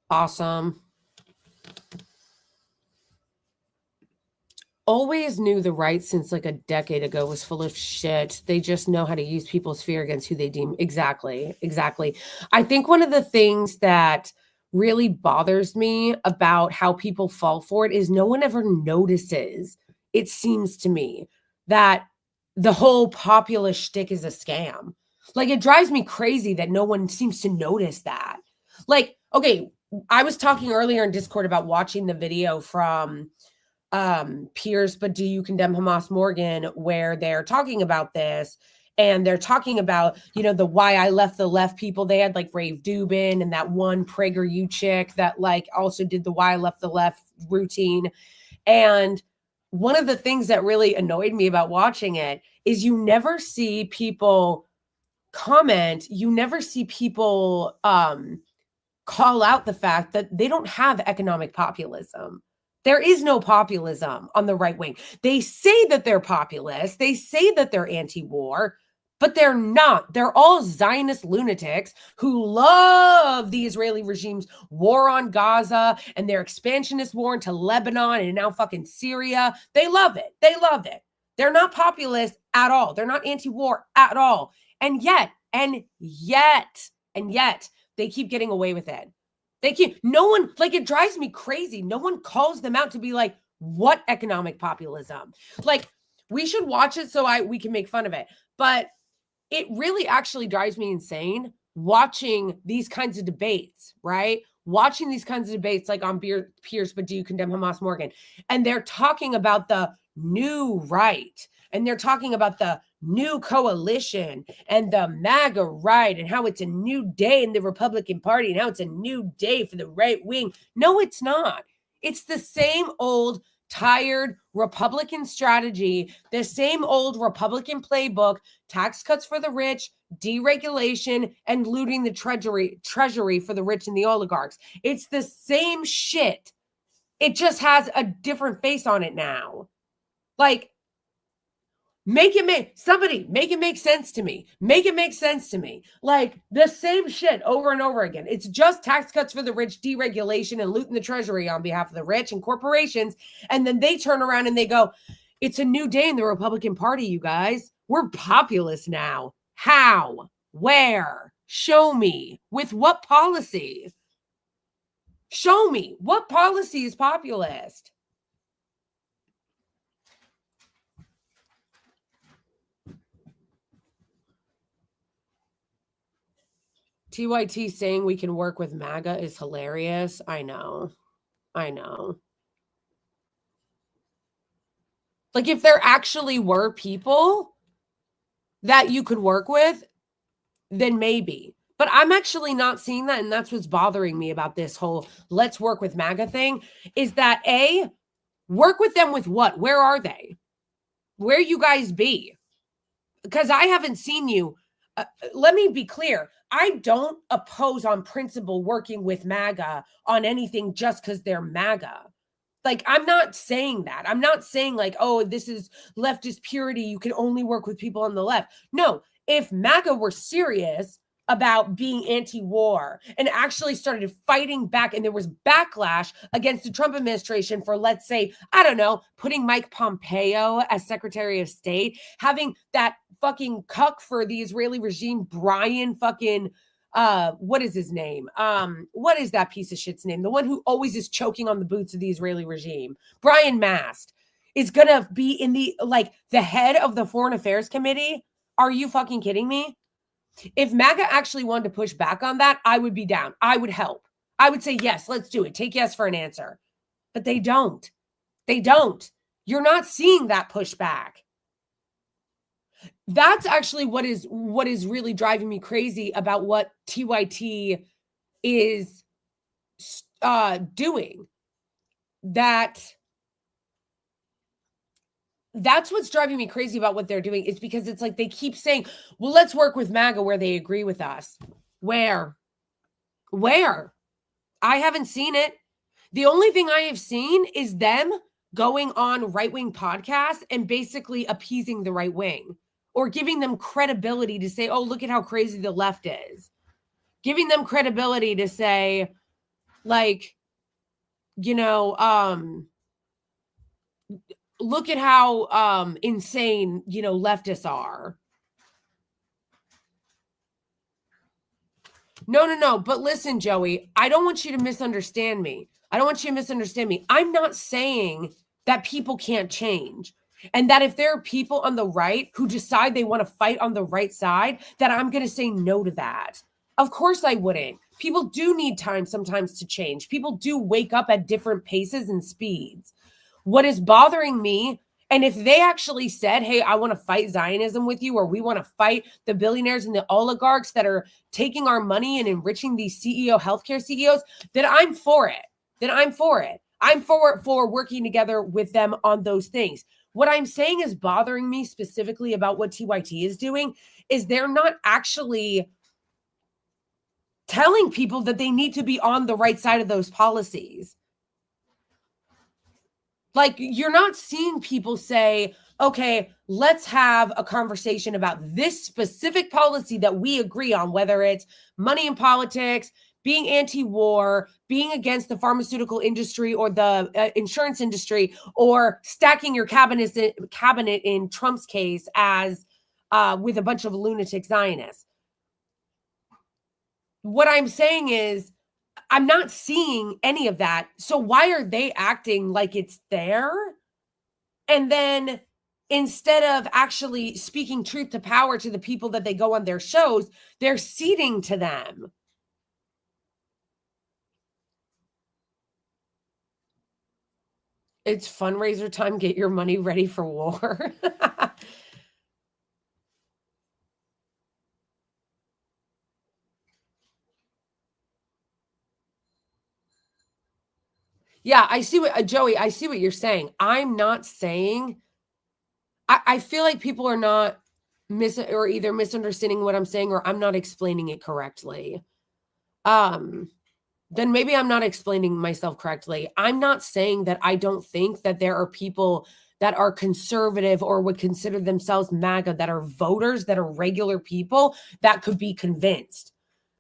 Awesome. Always knew the right since like a decade ago was full of shit. They just know how to use people's fear against who they deem. Exactly. I think one of the things that really bothers me about how people fall for it is no one ever notices, it seems to me, that the whole populist shtick is a scam. Like, it drives me crazy that no one seems to notice that. Like, okay, I was talking earlier in Discord about watching the video from Pierce, but do you condemn Hamas Morgan, where they're talking about this, and they're talking about, you know, the why I left the left people. They had like Rave Dubin and that one PragerU chick that like also did the why I left the left routine. And one of the things that really annoyed me about watching it is you never see people comment, you never see people call out the fact that they don't have economic populism. There is no populism on the right wing. They say that they're populist. They say that they're anti-war, but they're not. They're all Zionist lunatics who love the Israeli regime's war on Gaza and their expansionist war into Lebanon and now fucking Syria. They love it. They're not populist at all. They're not anti-war at all. And yet, they keep getting away with it. No one, like, it drives me crazy. No one calls them out to be like, what economic populism? Like, we should watch it so we can make fun of it. But it really actually drives me insane watching these kinds of debates, right? Watching these kinds of debates like on Pierce, but do you condemn Hamas Morgan? And they're talking about the new right. And they're talking about the new coalition and the MAGA right and how it's a new day in the Republican Party and how it's a new day for the right wing. No, it's not. It's the same old tired Republican strategy, the same old Republican playbook, tax cuts for the rich, deregulation, and looting the treasury for the rich and the oligarchs. It's the same shit. It just has a different face on it now. Like, Make it make sense to me. Make it make sense to me. Like the same shit over and over again. It's just tax cuts for the rich, deregulation, and looting the treasury on behalf of the rich and corporations. And then they turn around and they go, it's a new day in the Republican Party, you guys. We're populist now. How? Where? Show me. With what policy? Show me. What policy is populist? TYT saying we can work with MAGA is hilarious. I know. Like if there actually were people that you could work with, then maybe. But I'm actually not seeing that. And that's what's bothering me about this whole let's work with MAGA thing is that work with them with what? Where are they? Where you guys be? Because I haven't seen you. Let me be clear. I don't oppose on principle working with MAGA on anything just because they're MAGA. Like, I'm not saying that. I'm not saying like, oh, this is leftist purity. You can only work with people on the left. No, if MAGA were serious about being anti-war and actually started fighting back and there was backlash against the Trump administration for, let's say, I don't know, putting Mike Pompeo as Secretary of State, having that fucking cuck for the Israeli regime, Brian fucking what is his name? What is that piece of shit's name? The one who always is choking on the boots of the Israeli regime. Brian Mast is gonna be in the head of the Foreign Affairs Committee. Are you fucking kidding me? If MAGA actually wanted to push back on that, I would be down. I would help. I would say, yes, let's do it. Take yes for an answer. But they don't. They don't. You're not seeing that pushback. That's actually what is really driving me crazy about what TYT is doing. That's what's driving me crazy about what they're doing is because it's like they keep saying, well, let's work with MAGA where they agree with us. Where? I haven't seen it. The only thing I have seen is them going on right-wing podcasts and basically appeasing the right wing or giving them credibility to say, oh, look at how crazy the left is. Giving them credibility to say, like, you know, look at how insane, you know, leftists are. No. But listen, Joey, I don't want you to misunderstand me. I'm not saying that people can't change. And that if there are people on the right who decide they want to fight on the right side, that I'm going to say no to that. Of course I wouldn't. People do need time sometimes to change. People do wake up at different paces and speeds. What is bothering me, and if they actually said, hey, I want to fight Zionism with you, or we want to fight the billionaires and the oligarchs that are taking our money and enriching these healthcare CEOs, then I'm for it. I'm for working together with them on those things. What I'm saying is bothering me specifically about what TYT is doing is they're not actually telling people that they need to be on the right side of those policies. Like, you're not seeing people say, okay, let's have a conversation about this specific policy that we agree on, whether it's money in politics, being anti-war, being against the pharmaceutical industry or the insurance industry, or stacking your cabinet in Trump's case as with a bunch of lunatic Zionists. What I'm saying is, I'm not seeing any of that. So why are they acting like it's there? And then instead of actually speaking truth to power to the people that they go on their shows, they're ceding to them. It's fundraiser time. Get your money ready for war. Yeah, I see what, Joey, I see what you're saying. I'm not saying, I feel like people are not either misunderstanding what I'm saying or I'm not explaining it correctly. Then maybe I'm not explaining myself correctly. I'm not saying that I don't think that there are people that are conservative or would consider themselves MAGA, that are voters, that are regular people, that could be convinced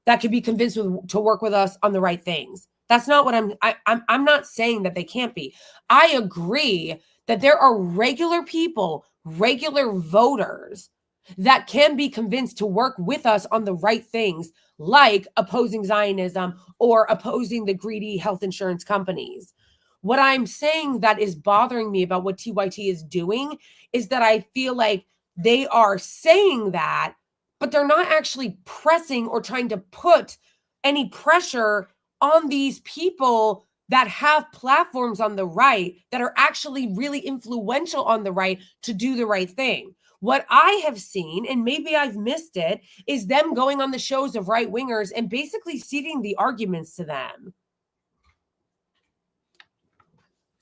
to work with us on the right things. That's not what I'm not saying that they can't be. I agree that there are regular people, regular voters that can be convinced to work with us on the right things, like opposing Zionism or opposing the greedy health insurance companies. What I'm saying that is bothering me about what TYT is doing is that I feel like they are saying that, but they're not actually pressing or trying to put any pressure on these people that have platforms on the right that are actually really influential on the right to do the right thing. What I have seen, and maybe I've missed it, is them going on the shows of right wingers and basically ceding the arguments to them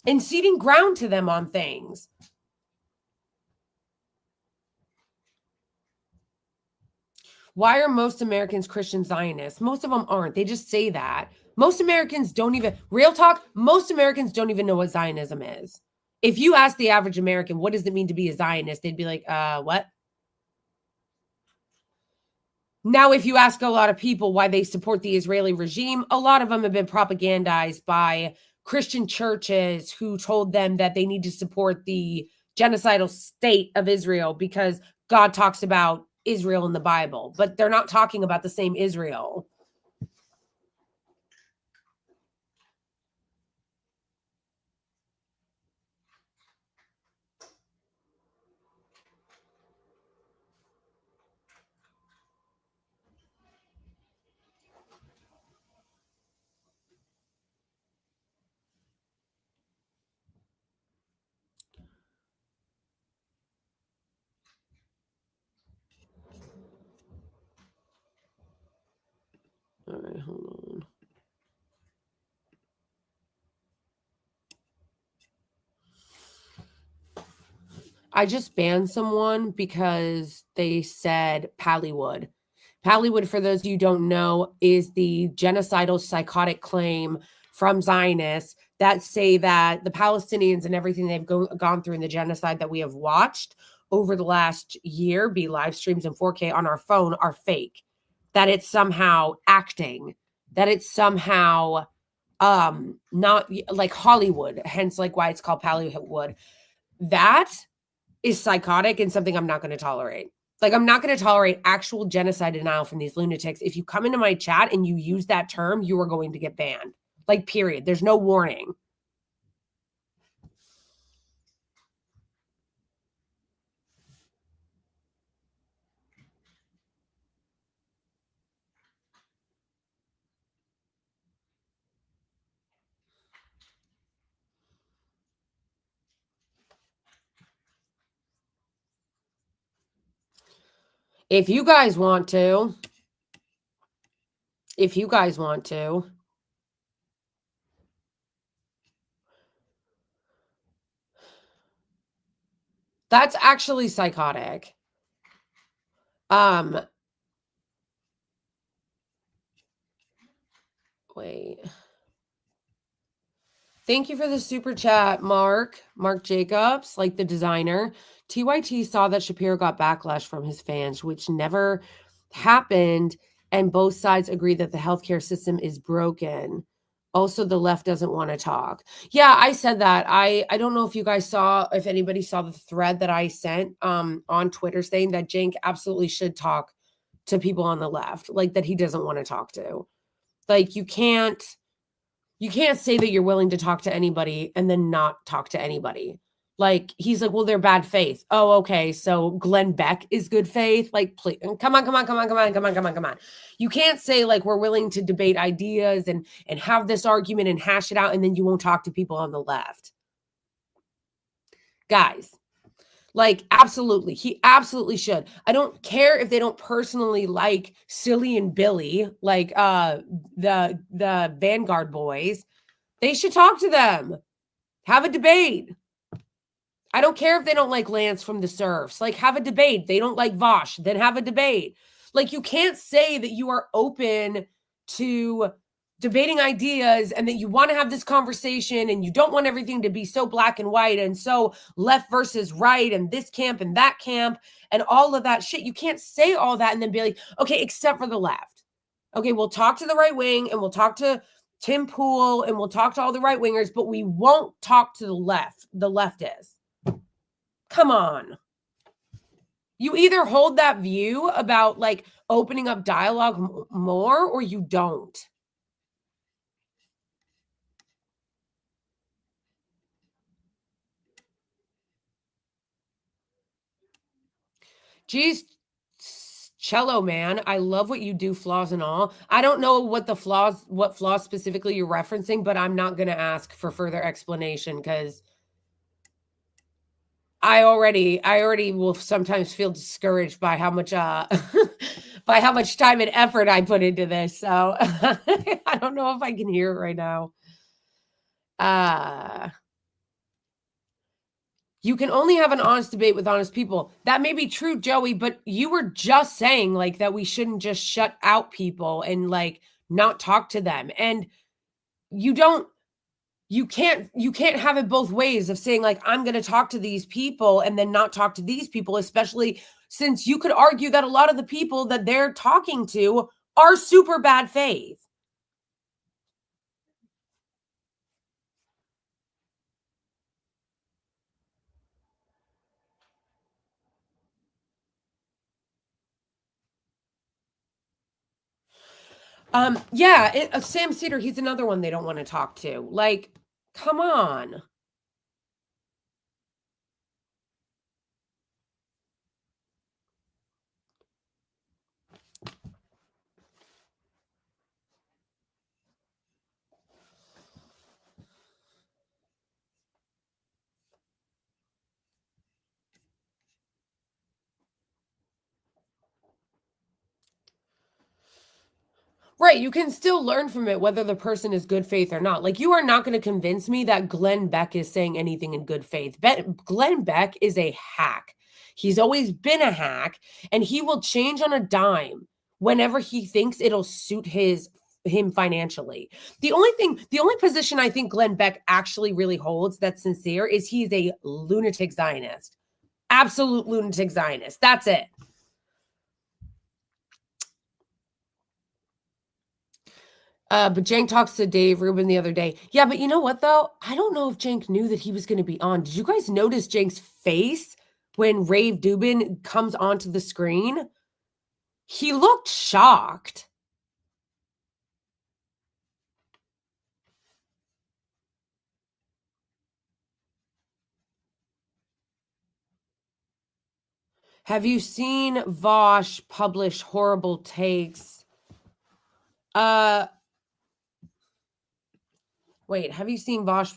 and ceding ground to them on things. Why are most Americans Christian Zionists? Most of them aren't. They just say that. Most Americans don't even, real talk, most Americans don't even know what Zionism is. If you ask the average American, what does it mean to be a Zionist? They'd be like, what? Now, if you ask a lot of people why they support the Israeli regime, a lot of them have been propagandized by Christian churches who told them that they need to support the genocidal state of Israel because God talks about Israel in the Bible, but they're not talking about the same Israel. All right, hold on. I just banned someone because they said Pallywood. Pallywood, for those of you who don't know, is the genocidal psychotic claim from Zionists that say that the Palestinians and everything they've gone through in the genocide that we have watched over the last year, be live streams in 4K on our phone, are fake. That it's somehow acting, that it's somehow not like Hollywood, hence like why it's called Pallywood. That is psychotic and something I'm not going to tolerate. Like, I'm not going to tolerate actual genocide denial from these lunatics. If you come into my chat and you use that term, you are going to get banned. Like, period. There's no warning. If you guys want to, that's actually psychotic. Wait. Thank you for the super chat, Mark Jacobs, like the designer. TYT saw that Shapiro got backlash from his fans, which never happened, and both sides agree that the healthcare system is broken. Also, the left doesn't want to talk. Yeah, I said that. I don't know if you guys saw, if anybody saw the thread that I sent on Twitter saying that Cenk absolutely should talk to people on the left, like that he doesn't want to talk to. Like, you can't say that you're willing to talk to anybody and then not talk to anybody. Like, he's like, well, they're bad faith. Oh, okay. So Glenn Beck is good faith. Like, please, come on. You can't say like, we're willing to debate ideas and have this argument and hash it out, and then you won't talk to people on the left. Guys, like, absolutely. He absolutely should. I don't care if they don't personally like Silly and Billy, like the Vanguard boys. They should talk to them. Have a debate. I don't care if they don't like Lance from the Serfs. Like, have a debate. They don't like Vosh. Then have a debate. Like, you can't say that you are open to debating ideas and that you want to have this conversation and you don't want everything to be so black and white and so left versus right and this camp and that camp and all of that shit. You can't say all that and then be like, okay, except for the left. Okay, we'll talk to the right wing and we'll talk to Tim Pool and we'll talk to all the right wingers, but we won't talk to the leftists. Come on. You either hold that view about like opening up dialogue more or you don't. Geez, Cello man, I love what you do, flaws and all. I don't know what flaws specifically you're referencing, but I'm not going to ask for further explanation because I already will sometimes feel discouraged by how much by how much time and effort I put into this. So I don't know if I can hear it right now. You can only have an honest debate with honest people. That may be true, Joey, but you were just saying like that we shouldn't just shut out people and like not talk to them. And you can't have it both ways of saying like, I'm going to talk to these people and then not talk to these people, especially since you could argue that a lot of the people that they're talking to are super bad faith. Yeah, Sam Cedar, he's another one they don't want to talk to. Like, come on. Right, you can still learn from it whether the person is good faith or not. Like, you are not going to convince me that Glenn Beck is saying anything in good faith. Glenn Beck is a hack. He's always been a hack, and he will change on a dime whenever he thinks it'll suit him financially. The only position I think Glenn Beck actually really holds that's sincere is he's a lunatic Zionist. Absolute lunatic Zionist. That's it. But Cenk talks to Dave Rubin the other day. Yeah, but you know what, though? I don't know if Cenk knew that he was going to be on. Did you guys notice Cenk's face when Rave Dubin comes onto the screen? He looked shocked. Have you seen Vosh publish horrible takes? Wait, have you seen Vosh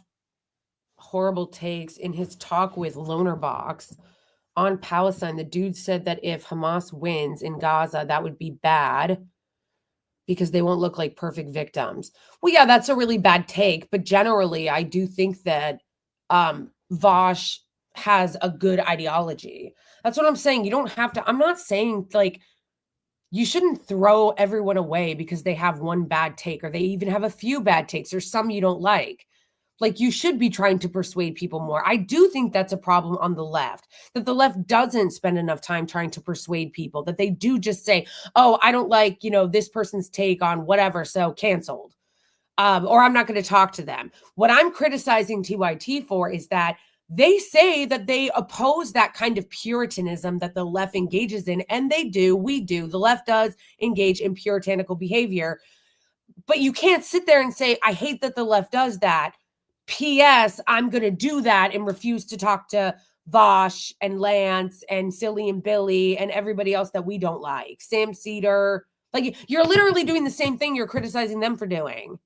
horrible takes in his talk with Lonerbox on Palestine? The dude said that if Hamas wins in Gaza, that would be bad because they won't look like perfect victims. Well, yeah, that's a really bad take, but generally I do think that Vosh has a good ideology. That's what I'm saying. You don't have to, I'm not saying like you shouldn't throw everyone away because they have one bad take or they even have a few bad takes or some you don't like. Like, you should be trying to persuade people more. I do think that's a problem on the left, that the left doesn't spend enough time trying to persuade people, that they do just say, oh, I don't like, this person's take on whatever, so canceled. Or I'm not going to talk to them. What I'm criticizing TYT for is that they say that they oppose that kind of puritanism that the left engages in, and they do, we do. The left does engage in puritanical behavior, but you can't sit there and say, I hate that the left does that. P.S. I'm going to do that and refuse to talk to Vosh and Lance and Silly and Billy and everybody else that we don't like. Sam Cedar. Like, you're literally doing the same thing you're criticizing them for doing.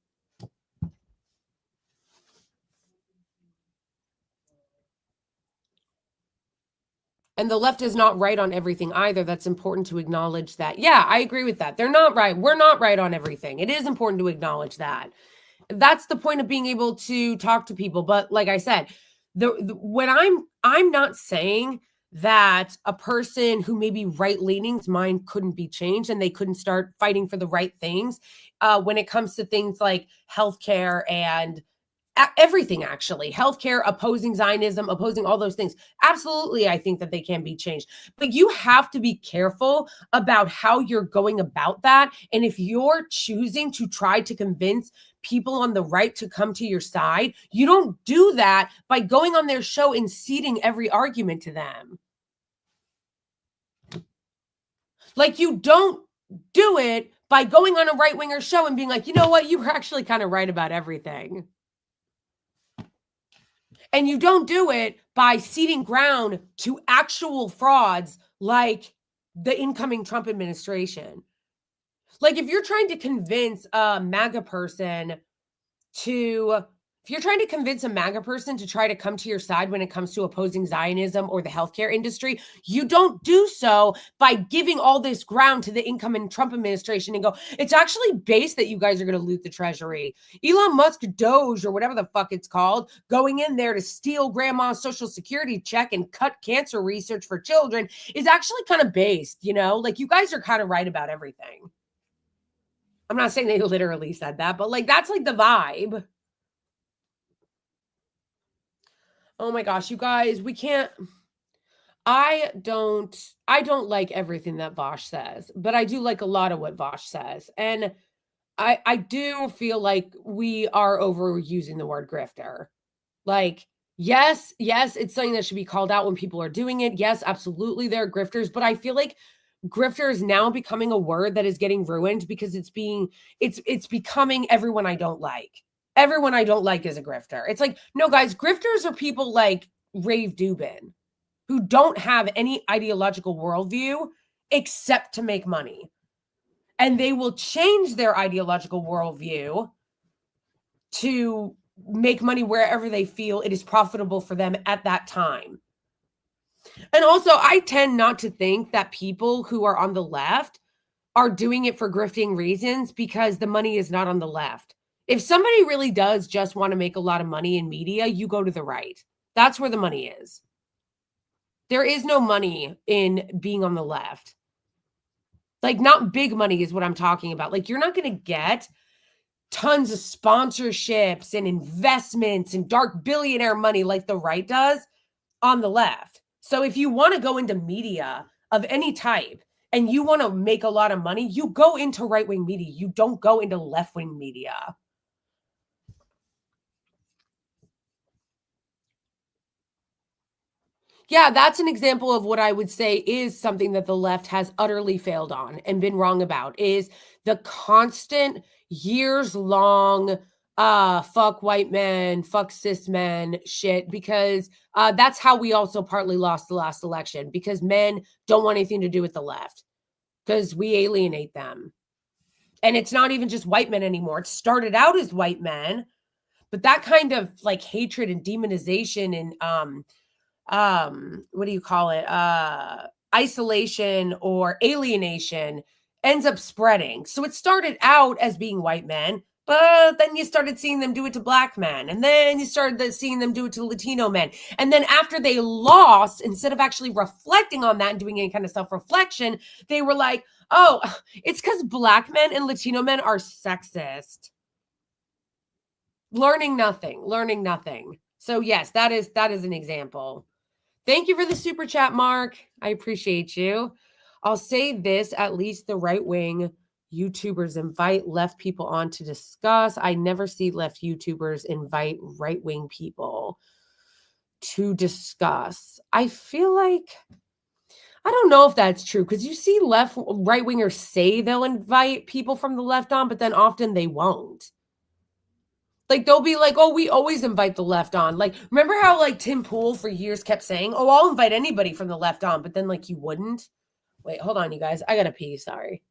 And the left is not right on everything either. That's important to acknowledge that. Yeah, I agree with that. They're not right. We're not right on everything. It is important to acknowledge that. That's the point of being able to talk to people. But like I said, when I'm not saying that a person who may be right-leaning's mind couldn't be changed and they couldn't start fighting for the right things when it comes to things like healthcare and everything, actually. Healthcare, opposing Zionism, opposing all those things. Absolutely, I think that they can be changed. But you have to be careful about how you're going about that. And if you're choosing to try to convince people on the right to come to your side, you don't do that by going on their show and ceding every argument to them. Like, you don't do it by going on a right-winger show and being like, you know what, you were actually kind of right about everything. And you don't do it by ceding ground to actual frauds like the incoming Trump administration. Like, if you're trying to convince a MAGA person to if you're trying to convince a MAGA person to try to come to your side when it comes to opposing Zionism or the healthcare industry, you don't do so by giving all this ground to the incoming Trump administration and go, it's actually based that you guys are going to loot the treasury. Elon Musk Doge, or whatever the fuck it's called, going in there to steal grandma's social security check and cut cancer research for children is actually kind of based, you know? Like, you guys are kind of right about everything. I'm not saying they literally said that, but like, that's like the vibe. Oh my gosh, you guys, we can't. I don't like everything that Vosh says, but I do like a lot of what Vosh says. And I do feel like we are overusing the word grifter. Like, yes, it's something that should be called out when people are doing it. Yes, absolutely, they're grifters, but I feel like grifter is now becoming a word that is getting ruined because it's becoming everyone I don't like. Everyone I don't like is a grifter. It's like, no, guys, grifters are people like Rave Dubin who don't have any ideological worldview except to make money. And they will change their ideological worldview to make money wherever they feel it is profitable for them at that time. And also, I tend not to think that people who are on the left are doing it for grifting reasons because the money is not on the left. If somebody really does just want to make a lot of money in media, you go to the right. That's where the money is. There is no money in being on the left. Like, not big money is what I'm talking about. Like, you're not going to get tons of sponsorships and investments and dark billionaire money like the right does on the left. So if you want to go into media of any type and you want to make a lot of money, you go into right-wing media. You don't go into left-wing media. Yeah, that's an example of what I would say is something that the left has utterly failed on and been wrong about, is the constant years-long fuck white men, fuck cis men shit, because that's how we also partly lost the last election, because men don't want anything to do with the left because we alienate them. And it's not even just white men anymore. It started out as white men, but that kind of like hatred and demonization and what do you call it, isolation or alienation ends up spreading. So it started out as being white men, but then you started seeing them do it to black men, and then you started seeing them do it to Latino men, and then after they lost, instead of actually reflecting on that and doing any kind of self-reflection, they were like, oh, it's because black men and Latino men are sexist. Learning nothing. So yes, that is an example. Thank you for the super chat, Mark. I appreciate you. I'll say this, at least the right-wing YouTubers invite left people on to discuss. I never see left YouTubers invite right-wing people to discuss. I feel like, I don't know if that's true, because you see right-wingers say they'll invite people from the left on, but then often they won't. Like, they'll be like, oh, we always invite the left on. Like, remember how, like, Tim Pool for years kept saying, oh, I'll invite anybody from the left on, but then, like, you wouldn't? Wait, hold on, you guys. I gotta pee, sorry.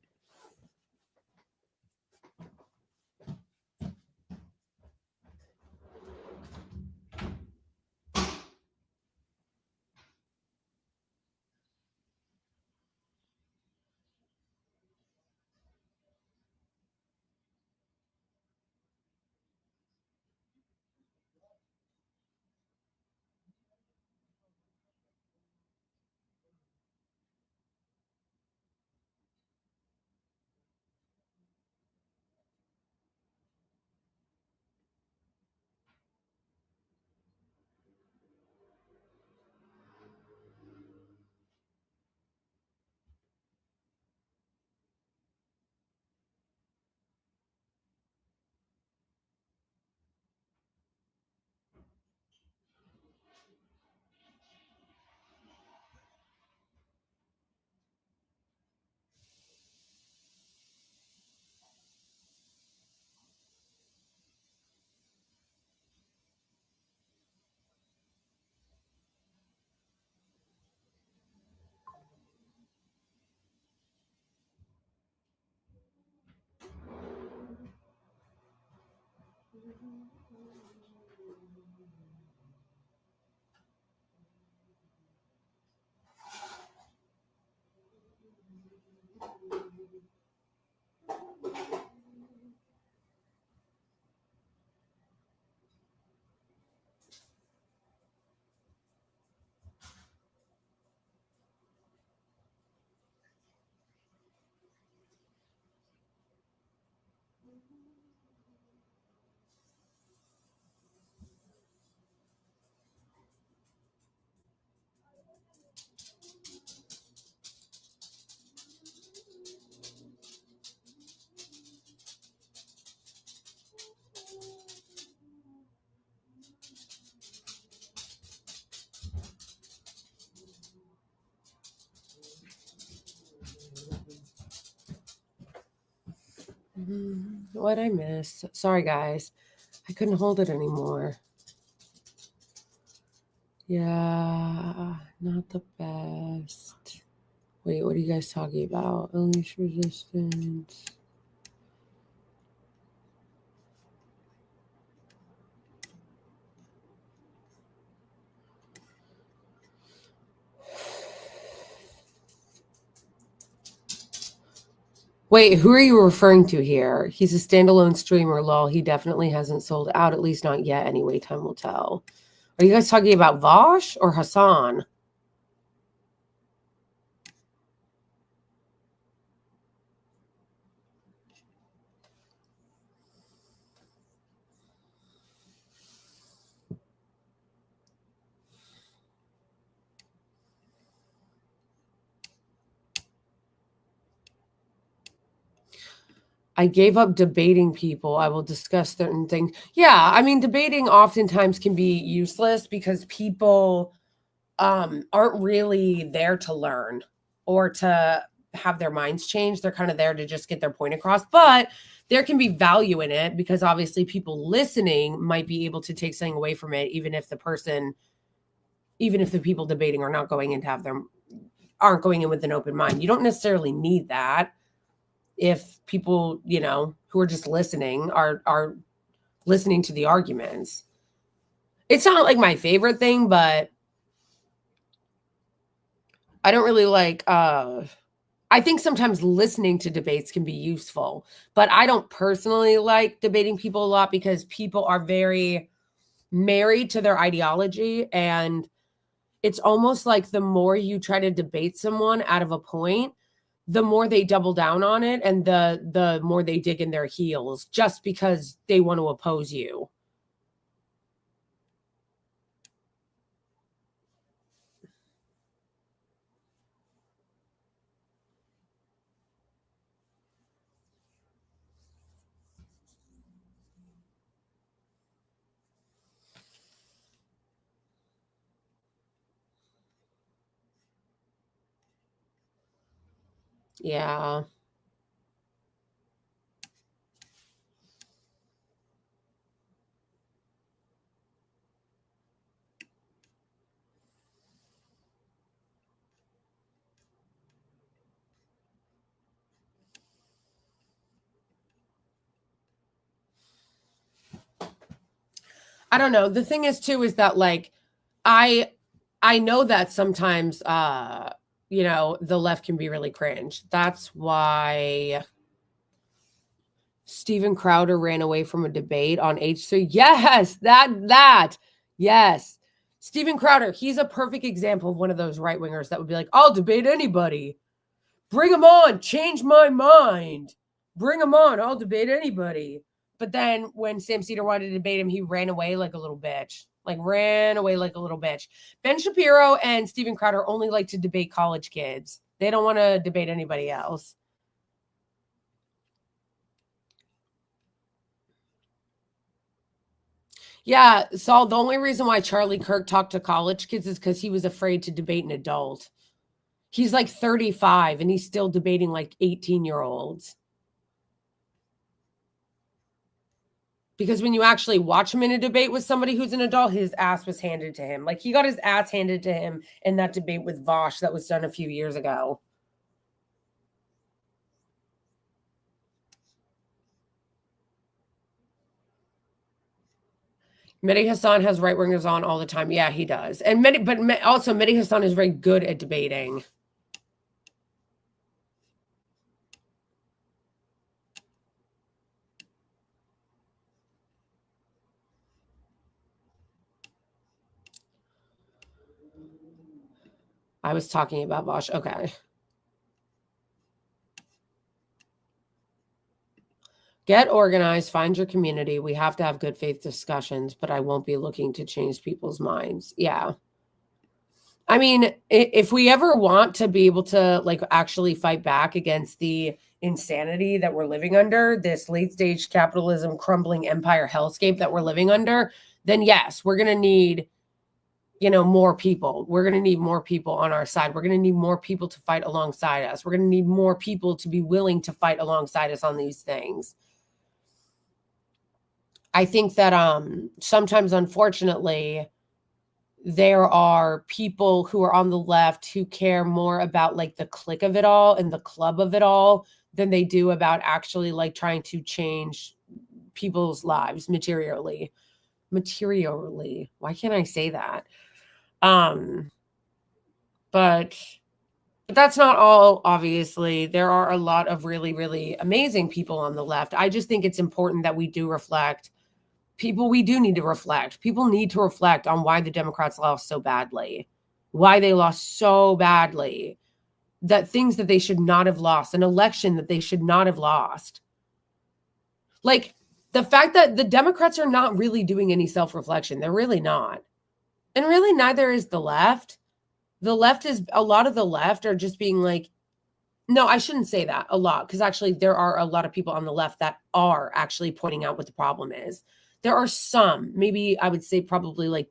What'd I miss? Sorry, guys. I couldn't hold it anymore. Yeah, not the best. Wait, what are you guys talking about? Unleash resistance. Wait, who are you referring to here? He's a standalone streamer, lol. He definitely hasn't sold out, at least not yet. Anyway, time will tell. Are you guys talking about Vosh or Hassan? I gave up debating people. I will discuss certain things. Yeah, I mean, debating oftentimes can be useless because people aren't really there to learn or to have their minds changed. They're kind of there to just get their point across. But there can be value in it because obviously people listening might be able to take something away from it, even if the people debating are not going in to aren't going in with an open mind. You don't necessarily need that if people, who are just listening are listening to the arguments. It's not like my favorite thing, but I don't really like I think sometimes listening to debates can be useful, but I don't personally like debating people a lot because people are very married to their ideology, and it's almost like the more you try to debate someone out of a point, the more they double down on it and the more they dig in their heels just because they want to oppose you. Yeah. I don't know. The thing is too is that like I know that sometimes the left can be really cringe. That's why Steven Crowder ran away from a debate on H3. Yes, that. Yes. Steven Crowder, he's a perfect example of one of those right-wingers that would be like, "I'll debate anybody. Bring him on, change my mind. Bring him on, I'll debate anybody." But then when Sam Cedar wanted to debate him, he ran away like a little bitch. Ben Shapiro and Steven Crowder only like to debate college kids. They don't want to debate anybody else. Yeah, Saul, the only reason why Charlie Kirk talked to college kids is because he was afraid to debate an adult. He's like 35 and he's still debating like 18-year-olds. Because when you actually watch him in a debate with somebody who's an adult, his ass was handed to him. Like he got his ass handed to him in that debate with Vosh that was done a few years ago. Mehdi Hassan has right-wingers on all the time. Yeah, he does. And also Mehdi Hassan is very good at debating. I was talking about Bosch. Okay. Get organized, find your community. We have to have good faith discussions, but I won't be looking to change people's minds. Yeah. I mean, if we ever want to be able to like actually fight back against the insanity that we're living under, this late stage capitalism crumbling empire hellscape that we're living under, then yes, we're going to need, more people. We're going to need more people on our side. We're going to need more people to fight alongside us. We're going to need more people to be willing to fight alongside us on these things. I think that sometimes, unfortunately, there are people who are on the left who care more about like the clique of it all and the club of it all than they do about actually like trying to change people's lives materially. Why can't I say that? But that's not all, obviously. There are a lot of really, really amazing people on the left. I just think it's important that we do reflect. We do need to reflect. People need to reflect on why the Democrats lost so badly, why they lost so badly, that things that they should not have lost, an election that they should not have lost. Like the fact that the Democrats are not really doing any self-reflection. They're really not. And really neither is the left. A lot of the left are just being like, no, I shouldn't say that a lot, because actually there are a lot of people on the left that are actually pointing out what the problem is. There are some, maybe I would say probably like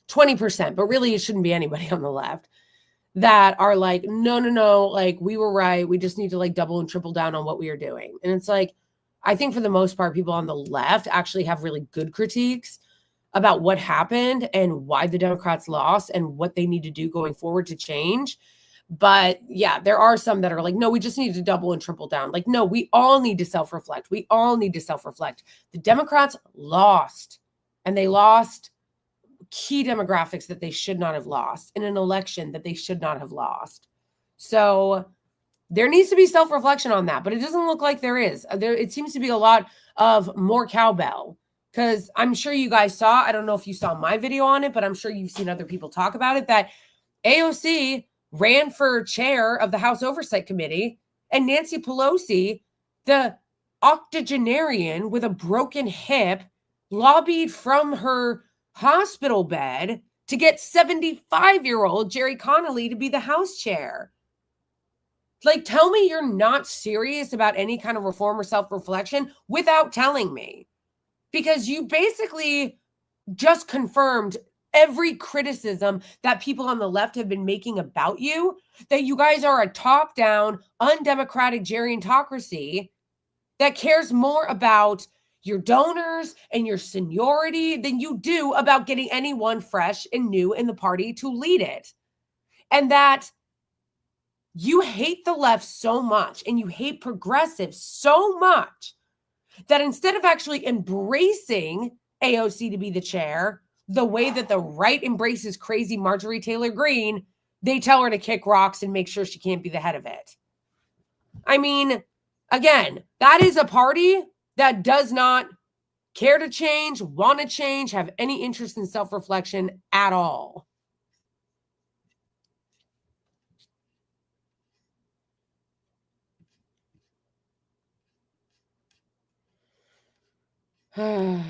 20%, but really it shouldn't be anybody on the left, that are like, no, like we were right. We just need to like double and triple down on what we are doing. And it's like, I think for the most part, people on the left actually have really good critiques about what happened and why the Democrats lost and what they need to do going forward to change. But yeah, there are some that are like, no, we just need to double and triple down. Like, no, we all need to self-reflect. We all need to self-reflect. The Democrats lost, and they lost key demographics that they should not have lost in an election that they should not have lost. So there needs to be self-reflection on that, but it doesn't look like there is. It seems to be a lot of more cowbell, because I'm sure you guys saw, I don't know if you saw my video on it, but I'm sure you've seen other people talk about it, that AOC ran for chair of the House Oversight Committee, and Nancy Pelosi, the octogenarian with a broken hip, lobbied from her hospital bed to get 75-year-old Jerry Connolly to be the House chair. Like, tell me you're not serious about any kind of reform or self-reflection without telling me. Because you basically just confirmed every criticism that people on the left have been making about you, that you guys are a top-down, undemocratic gerontocracy that cares more about your donors and your seniority than you do about getting anyone fresh and new in the party to lead it. And that you hate the left so much and you hate progressives so much that instead of actually embracing AOC to be the chair, the way that the right embraces crazy Marjorie Taylor Greene, they tell her to kick rocks and make sure she can't be the head of it. I mean, again, that is a party that does not care to change, want to change, have any interest in self-reflection at all. How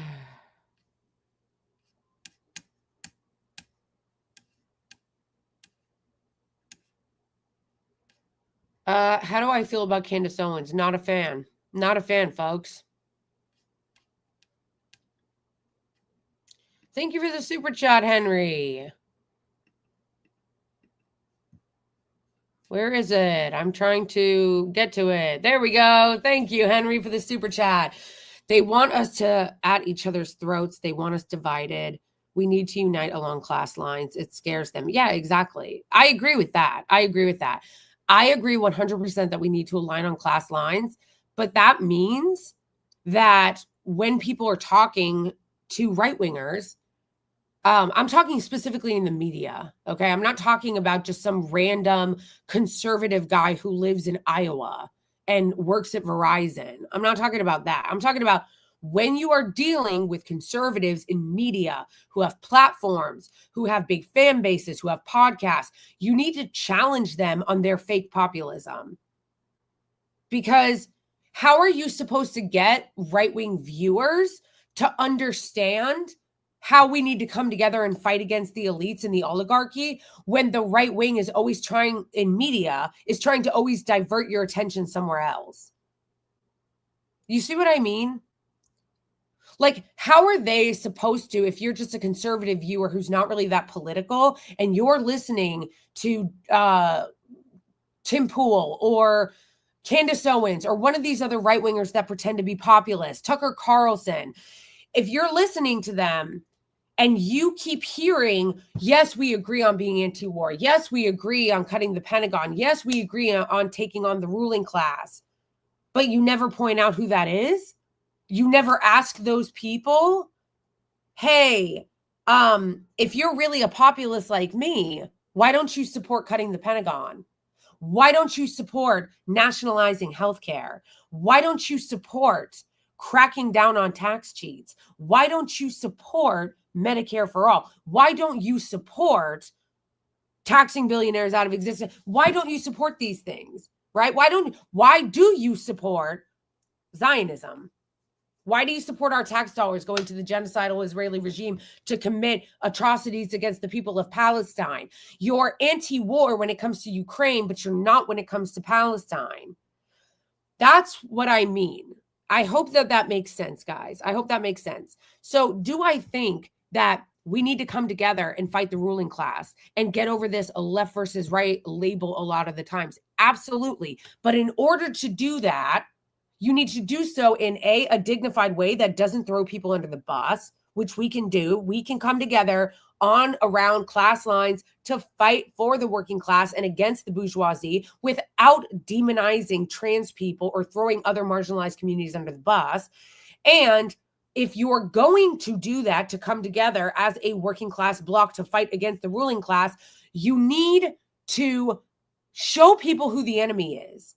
do I feel about Candace Owens? Not a fan. Not a fan, folks. Thank you for the super chat, Henry. Where is it? I'm trying to get to it. There we go. Thank you, Henry, for the super chat. They want us to at each other's throats. They want us divided. We need to unite along class lines. It scares them. Yeah, exactly. I agree with that. I agree 100% that we need to align on class lines. But that means that when people are talking to right-wingers, I'm talking specifically in the media, okay? I'm not talking about just some random conservative guy who lives in Iowa and works at Verizon. I'm not talking about that. I'm talking about when you are dealing with conservatives in media who have platforms, who have big fan bases, who have podcasts, you need to challenge them on their fake populism. Because how are you supposed to get right-wing viewers to understand how we need to come together and fight against the elites and the oligarchy when the right wing is always trying, in media, is trying to always divert your attention somewhere else? You see what I mean? Like, how are they supposed to, if you're just a conservative viewer who's not really that political and you're listening to Tim Pool or Candace Owens or one of these other right-wingers that pretend to be populist, Tucker Carlson, if you're listening to them and you keep hearing, yes, we agree on being anti-war. Yes, we agree on cutting the Pentagon. Yes, we agree on taking on the ruling class. But you never point out who that is. You never ask those people, hey, if you're really a populist like me, why don't you support cutting the Pentagon? Why don't you support nationalizing healthcare? Why don't you support cracking down on tax cheats? Why don't you support Medicare for all? Why don't you support taxing billionaires out of existence? Why don't you support these things, right? Why do you support Zionism? Why do you support our tax dollars going to the genocidal Israeli regime to commit atrocities against the people of Palestine? You're anti-war when it comes to Ukraine, but you're not when it comes to Palestine. That's what I mean. I hope that makes sense, guys. I hope that makes sense. So do I think that we need to come together and fight the ruling class and get over this left versus right label a lot of the times? Absolutely. But in order to do that, you need to do so in a dignified way that doesn't throw people under the bus, which we can do. We can come together on around class lines to fight for the working class and against the bourgeoisie without demonizing trans people or throwing other marginalized communities under the bus. And if you're going to do that, to come together as a working class bloc to fight against the ruling class, you need to show people who the enemy is.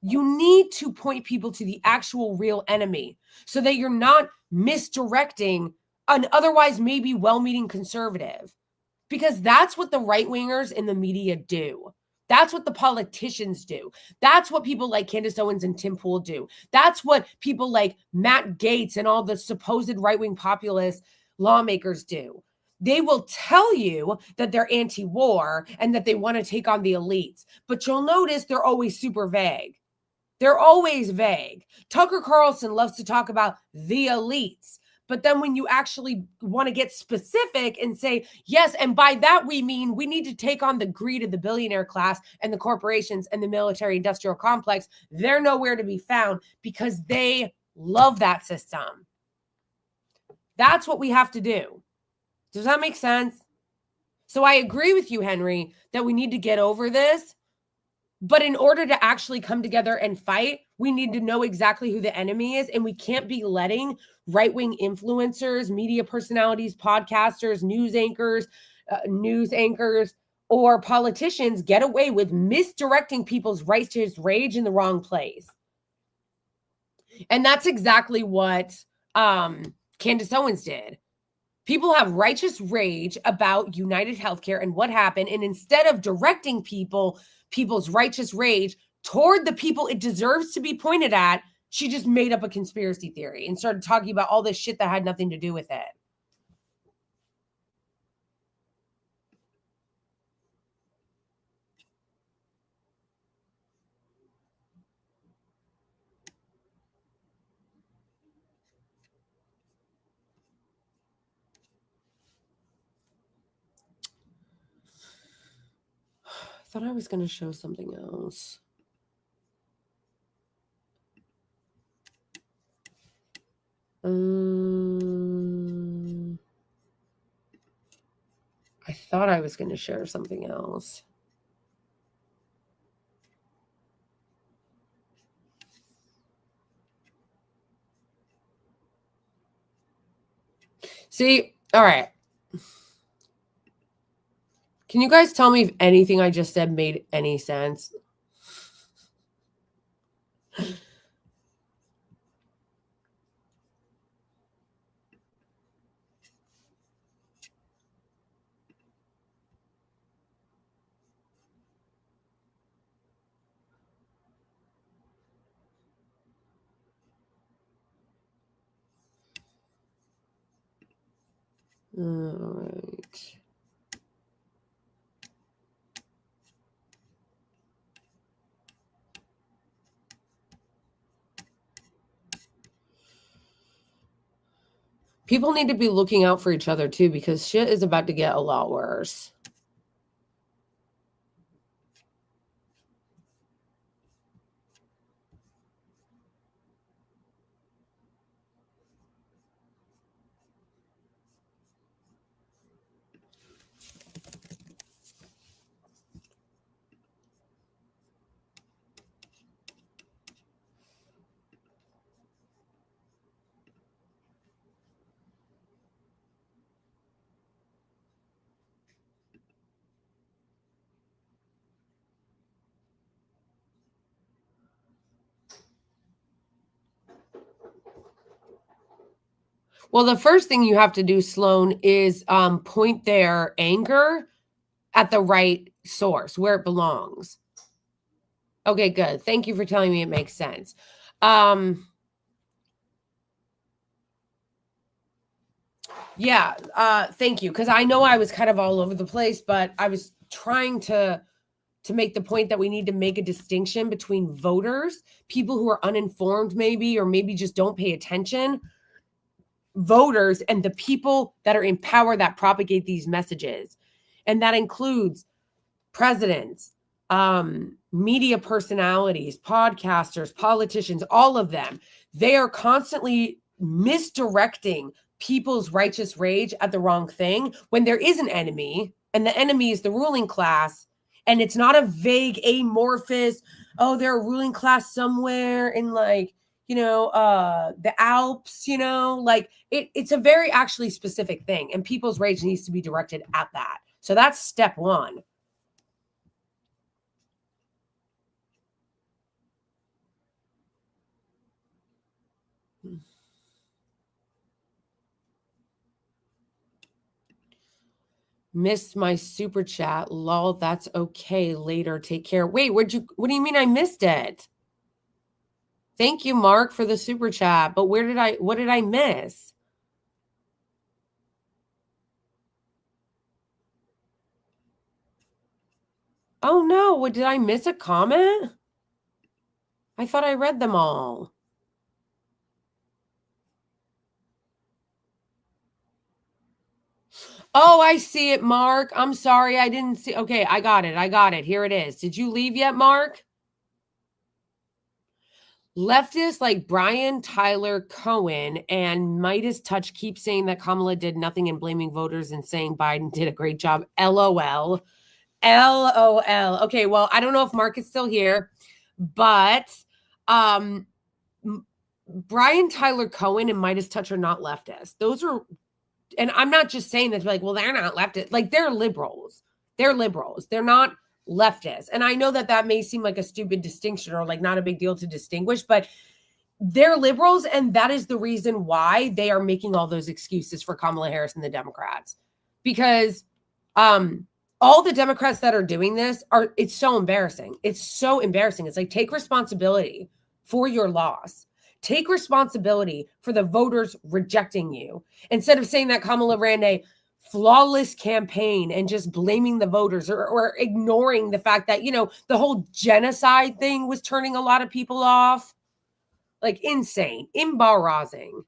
You need to point people to the actual real enemy so that you're not misdirecting an otherwise maybe well-meaning conservative, because that's what the right-wingers in the media do. That's what the politicians do. That's what people like Candace Owens and Tim Pool do. That's what people like Matt Gaetz and all the supposed right-wing populist lawmakers do. They will tell you that they're anti-war and that they want to take on the elites, but you'll notice they're always super vague. They're always vague. Tucker Carlson loves to talk about the elites. But then when you actually want to get specific and say, yes, and by that we mean we need to take on the greed of the billionaire class and the corporations and the military industrial complex, they're nowhere to be found because they love that system. That's what we have to do. Does that make sense? So I agree with you, Henry, that we need to get over this. But in order to actually come together and fight, we need to know exactly who the enemy is. And we can't be letting right-wing influencers, media personalities, podcasters, news anchors, or politicians get away with misdirecting people's righteous rage in the wrong place. And that's exactly what Candace Owens did. People have righteous rage about United Healthcare and what happened. And instead of directing people's righteous rage toward the people it deserves to be pointed at, she just made up a conspiracy theory and started talking about all this shit that had nothing to do with it. I thought I was going to show something else. I thought I was going to share something else. See, all right. Can you guys tell me if anything I just said made any sense? All right. People need to be looking out for each other too, because shit is about to get a lot worse. Well, the first thing you have to do, Sloan, is point their anger at the right source, where it belongs. Okay, good. Thank you for telling me it makes sense. Yeah, thank you. Because I know I was kind of all over the place, but I was trying to make the point that we need to make a distinction between voters, people who are uninformed maybe, or maybe just don't pay attention, voters, and the people that are in power that propagate these messages. And that includes presidents, media personalities, podcasters, politicians, all of them. They are constantly misdirecting people's righteous rage at the wrong thing when there is an enemy, and the enemy is the ruling class. And it's not a vague, amorphous, oh, they're a ruling class somewhere in like, the Alps, like it's a very actually specific thing. And people's rage needs to be directed at that. So that's step one. Missed my super chat. Lol, that's okay. Later. Take care. Wait, what do you mean I missed it? Thank you, Mark, for the super chat. But what did I miss? Oh no, did I miss a comment? I thought I read them all. Oh, I see it, Mark. I'm sorry, I didn't see. Okay, I got it. Here it is. Did you leave yet, Mark? Leftists like Brian Tyler Cohen and Midas Touch keep saying that Kamala did nothing and blaming voters and saying Biden did a great job. LOL. LOL. Okay, well, I don't know if Mark is still here, but Brian Tyler Cohen and Midas Touch are not leftists. Those are, and I'm not just saying this like, well, they're not leftists. Like, they're liberals. They're liberals. They're not leftists. And I know that may seem like a stupid distinction or like not a big deal to distinguish, but they're liberals. And that is the reason why they are making all those excuses for Kamala Harris and the Democrats. Because all the Democrats that are doing this it's so embarrassing. It's so embarrassing. It's like, take responsibility for your loss. Take responsibility for the voters rejecting you. Instead of saying that Kamala ran a flawless campaign and just blaming the voters or ignoring the fact that, the whole genocide thing was turning a lot of people off. Like, insane, embarrassing.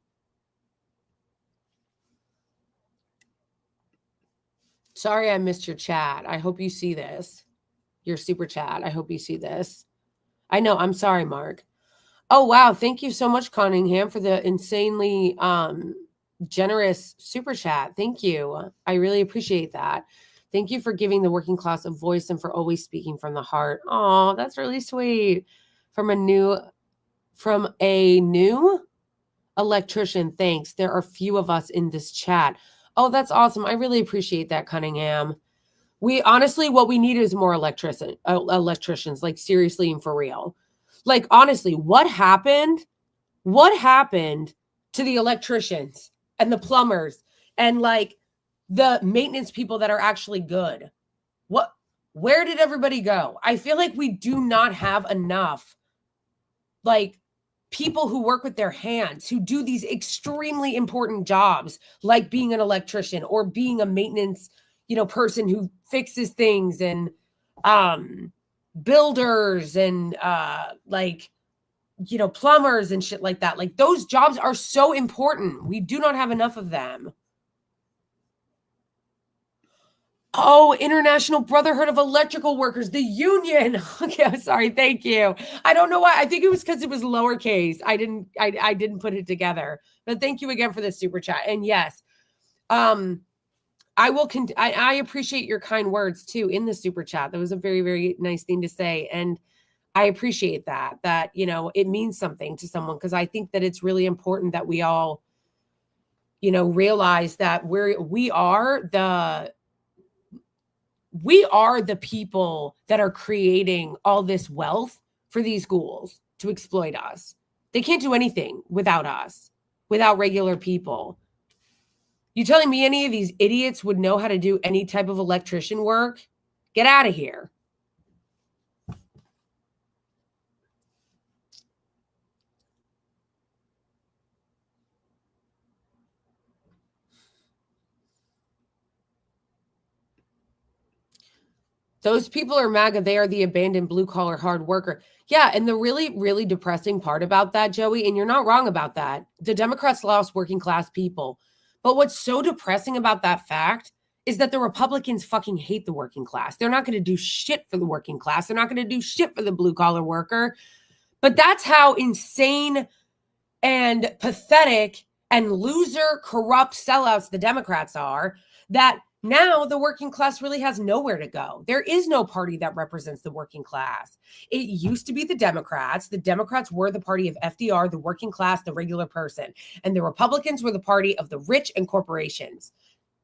Sorry I missed your chat. I hope you see this. Your super chat. I hope you see this. I know. I'm sorry, Mark. Oh, wow. Thank you so much, Cunningham, for the insanely generous super chat. Thank you. I really appreciate that. Thank you for giving the working class a voice and for always speaking from the heart. Oh, that's really sweet. From a new Electrician, thanks. There are few of us in this chat. Oh, that's awesome. I really appreciate that, Cunningham. We honestly, what we need is more electricians, like seriously and for real. Like, honestly, what happened? What happened to the electricians and the plumbers and like the maintenance people that are actually good? Where did everybody go? I feel like we do not have enough like people who work with their hands, who do these extremely important jobs, like being an electrician or being a maintenance, person who fixes things, and builders and plumbers and shit like that. Like, those jobs are so important. We do not have enough of them. Oh, International Brotherhood of Electrical Workers, the union. Okay, I'm sorry. Thank you. I don't know why. I think it was because it was lowercase. I didn't put it together. But thank you again for the super chat. And yes, I will. I appreciate your kind words too in the super chat. That was a very, very nice thing to say, and I appreciate that. That it means something to someone, because I think that it's really important that we all, realize that we are the people that are creating all this wealth for these ghouls to exploit us. They can't do anything without us, without regular people. You telling me any of these idiots would know how to do any type of electrician work? Get out of here. Those people are MAGA. They are the abandoned blue-collar hard worker. Yeah, and the really, really depressing part about that, Joey, and you're not wrong about that, the Democrats lost working class people. But what's so depressing about that fact is that the Republicans fucking hate the working class. They're not going to do shit for the working class. They're not going to do shit for the blue-collar worker. But that's how insane and pathetic and loser, corrupt sellouts the Democrats are, that now the working class really has nowhere to go. There is no party that represents the working class. It used to be the Democrats. The Democrats were the party of FDR, the working class, the regular person. And the Republicans were the party of the rich and corporations.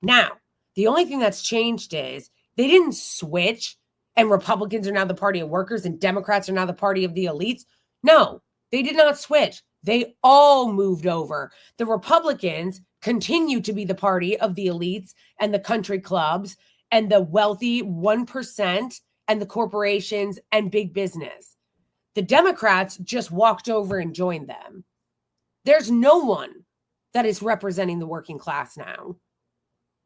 Now, the only thing that's changed is they didn't switch and Republicans are now the party of workers and Democrats are now the party of the elites. No, they did not switch. They all moved over. The Republicans continue to be the party of the elites and the country clubs and the wealthy 1% and the corporations and big business. The Democrats just walked over and joined them. There's no one that is representing the working class now.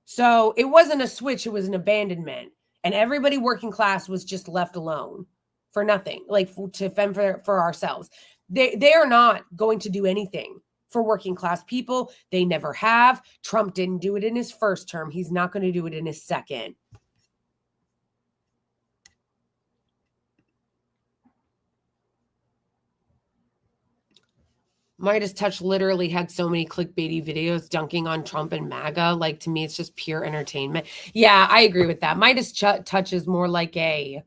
So it wasn't a switch, it was an abandonment. And everybody working class was just left alone for nothing, like to fend for ourselves. They are not going to do anything for working class people. They never have. Trump didn't do it in his first term. He's not going to do it in his second. Midas Touch literally had so many clickbaity videos dunking on Trump and MAGA. Like, to me, it's just pure entertainment. Yeah, I agree with that. Midas Touch is more like a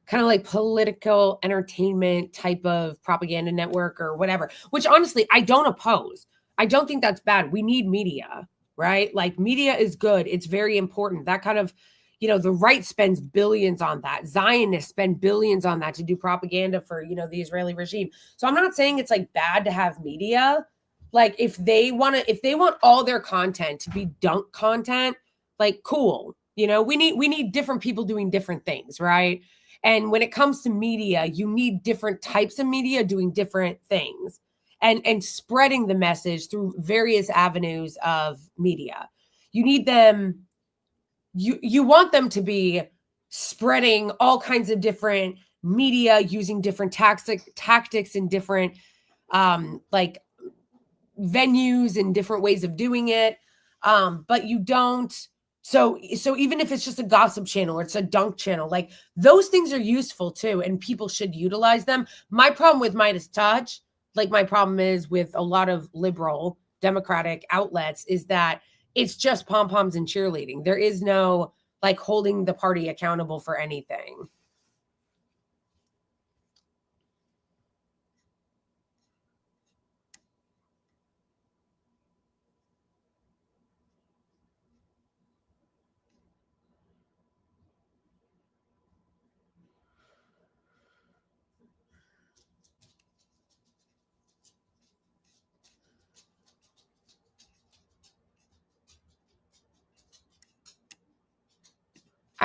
kind of like political entertainment type of propaganda network or whatever, which honestly, I don't oppose. I don't think that's bad. We need media, right? Like, media is good. It's very important. That kind of, the right spends billions on that. Zionists spend billions on that to do propaganda for, the Israeli regime. So I'm not saying it's like bad to have media. Like, if they want all their content to be dunk content, like, cool. We need different people doing different things, right? And when it comes to media, you need different types of media doing different things and spreading the message through various avenues of media. You need them, you want them to be spreading all kinds of different media using different tactics and different like venues and different ways of doing it. But you don't. So even if it's just a gossip channel or it's a dunk channel, like, those things are useful too, and people should utilize them. My problem with Midas Touch, like my problem is with a lot of liberal Democratic outlets, is that it's just pom-poms and cheerleading. There is no like holding the party accountable for anything.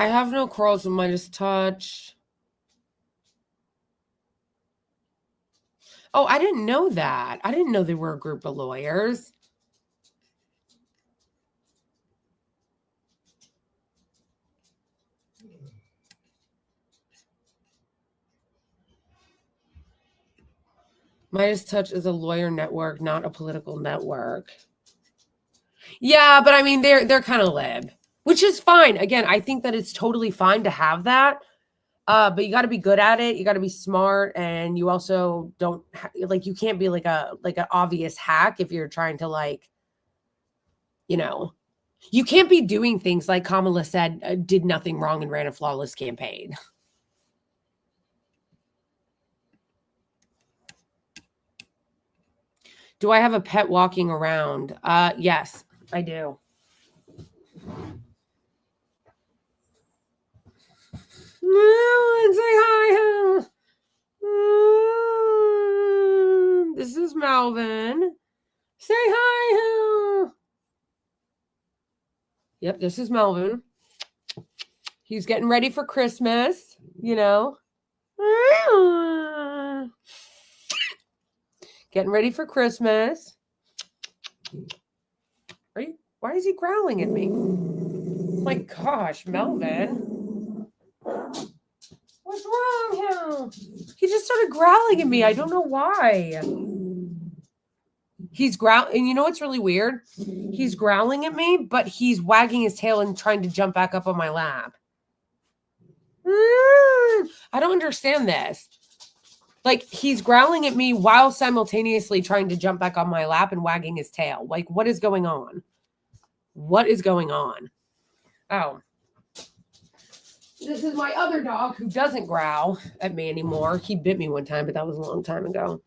I have no quarrels with Midas Touch. Oh, I didn't know that. I didn't know they were a group of lawyers. Midas Touch is a lawyer network, not a political network. Yeah, but I mean, they're kind of lib, which is fine. Again, I think that it's totally fine to have that. But you got to be good at it. You got to be smart, and you also don't like you can't be like an obvious hack if you're trying to like, you know, you can't be doing things like Kamala said, did nothing wrong and ran a flawless campaign. Do I have a pet walking around? Yes, I do. Say hi. This is Melvin. Say hi. Yep, this is Melvin. He's getting ready for Christmas, you know. Getting ready for Christmas. Why is he growling at me? My gosh, Melvin. What's wrong here? He just started growling at me. I don't know why. He's growling, and you know what's really weird? He's growling at me, but he's wagging his tail and trying to jump back up on my lap. I don't understand this. Like, he's growling at me while simultaneously trying to jump back on my lap and wagging his tail. Like, what is going on? What is going on? Oh. This is my other dog who doesn't growl at me anymore. He bit me one time, but that was a long time ago.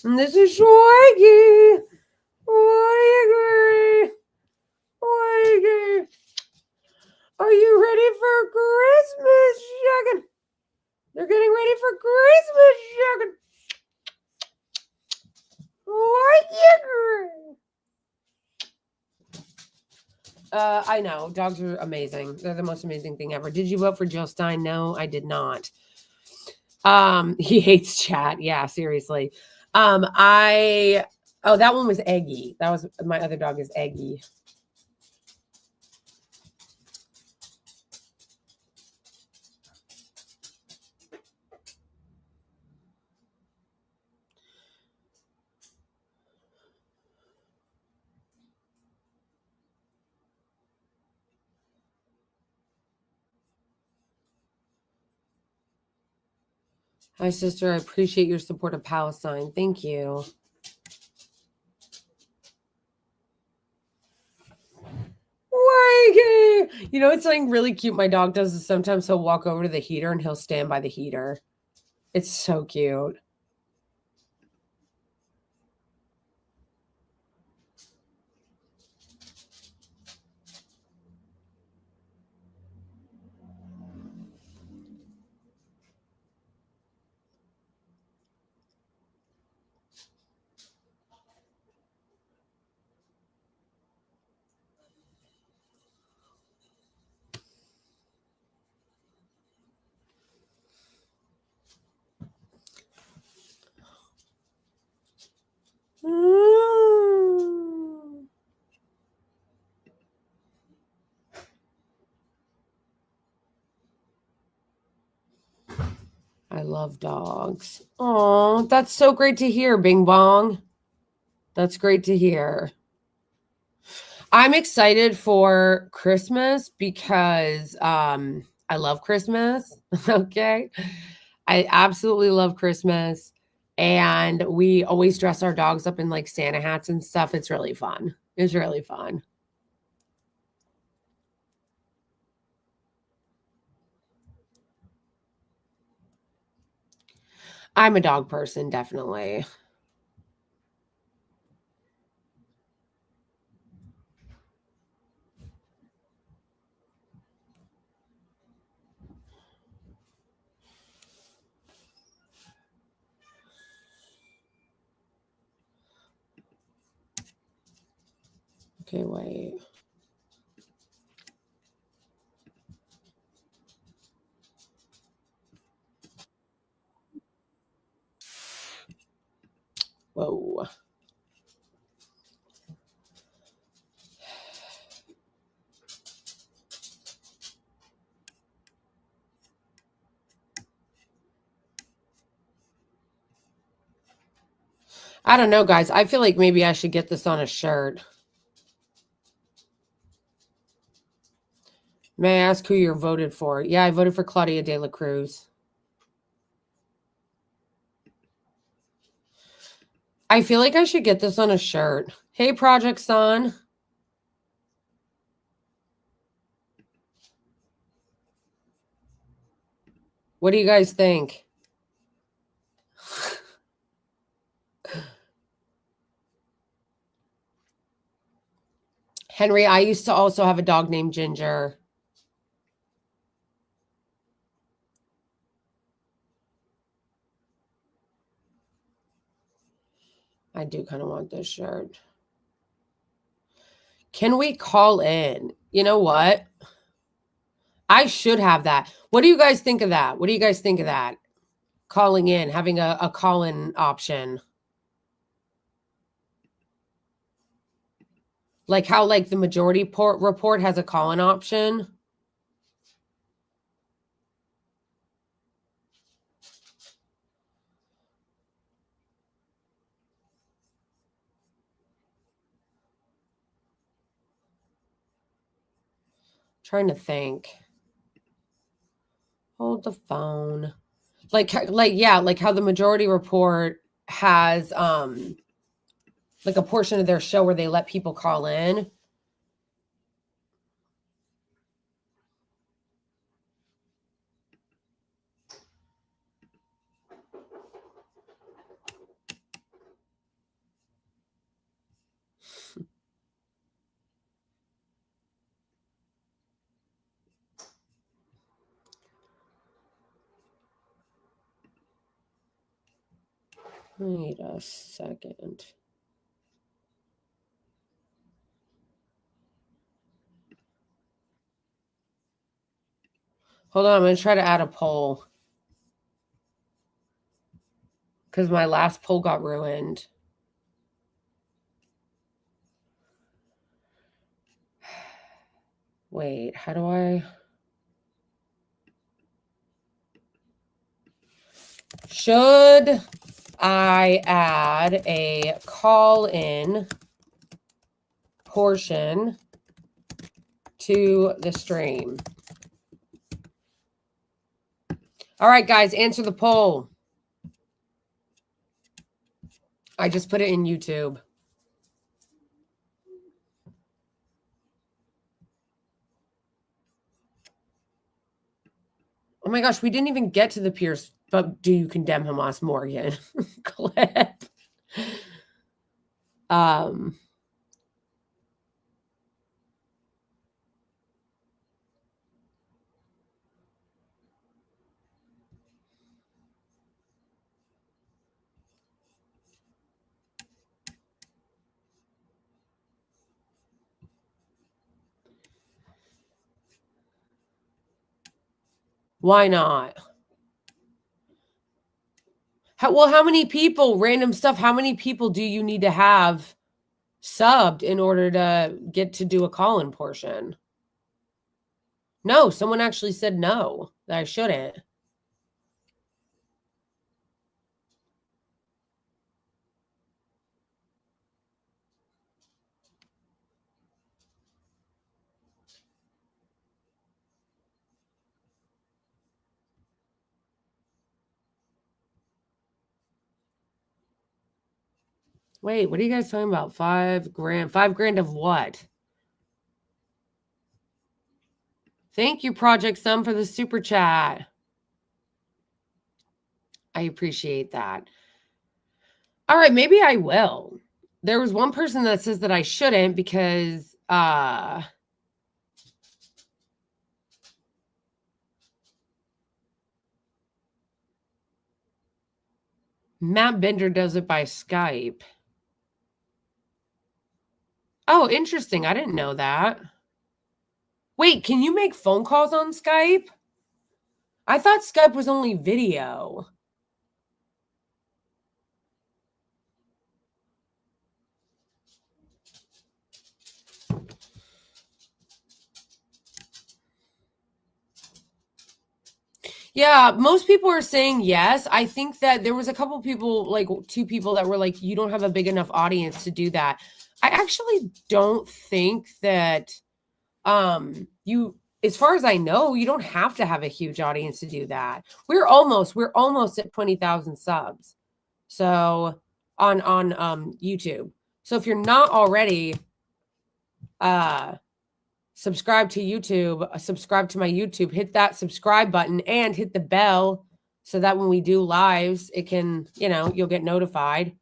And this is Shorty. Shorty. Are you ready for Christmas, Shaggin? They're getting ready for Christmas, Shaggin. I know. Dogs are amazing. They're the most amazing thing ever. Did you vote for Jill Stein? No, I did not. He hates chat. Yeah, seriously. Oh, that one was Eggy. That was my other dog is Eggy. Hi, sister. I appreciate your support of Palestine. Thank you. You know, it's something really cute my dog does is sometimes he'll walk over to the heater and he'll stand by the heater. It's so cute. I love dogs. Oh, that's so great to hear, Bing Bong. That's great to hear. I'm excited for Christmas because I love Christmas. Okay. I absolutely love Christmas. And we always dress our dogs up in like Santa hats and stuff. It's really fun. It's really fun. I'm a dog person, definitely. Okay, wait. Whoa. I don't know, guys. I feel like maybe I should get this on a shirt. May I ask who you're voted for? Yeah, I voted for Claudia de la Cruz. I feel like I should get this on a shirt. Hey, Project Son. What do you guys think? Henry, I used to also have a dog named Ginger. I do kind of want this shirt. Can we call in? You know what? I should have that. What do you guys think of that? What do you guys think of that? Calling in, having a call-in option. Like how like the majority report has a call-in option. Trying to think. Hold the phone. Like yeah, like how the majority report has like a portion of their show where they let people call in. Wait a second. Hold on, I'm going to try to add a poll. Because my last poll got ruined. Wait, how do I... Should I add a call-in portion to the stream? All right, guys, answer the poll. I just put it in YouTube. Oh my gosh, we didn't even get to the Pierce, but do you condemn Hamas, Morgan? Clip. Why not? How many people, random stuff, how many people do you need to have subbed in order to get to do a call-in portion? No, someone actually said no, that I shouldn't. Wait, what are you guys talking about? $5,000. $5,000 of what? Thank you, Project Sun, for the super chat. I appreciate that. All right, maybe I will. There was one person that says that I shouldn't because Matt Bender does it by Skype. Oh, interesting. I didn't know that. Wait, can you make phone calls on Skype? I thought Skype was only video. Yeah, most people are saying yes. I think that there was a couple people, like 2 people that were like, you don't have a big enough audience to do that. I actually don't think that you, as far as I know, you don't have to have a huge audience to do that. We're almost at 20,000 subs. So on YouTube. So if you're not already subscribe to YouTube, subscribe to my YouTube, hit that subscribe button and hit the bell so that when we do lives, it can, you'll get notified.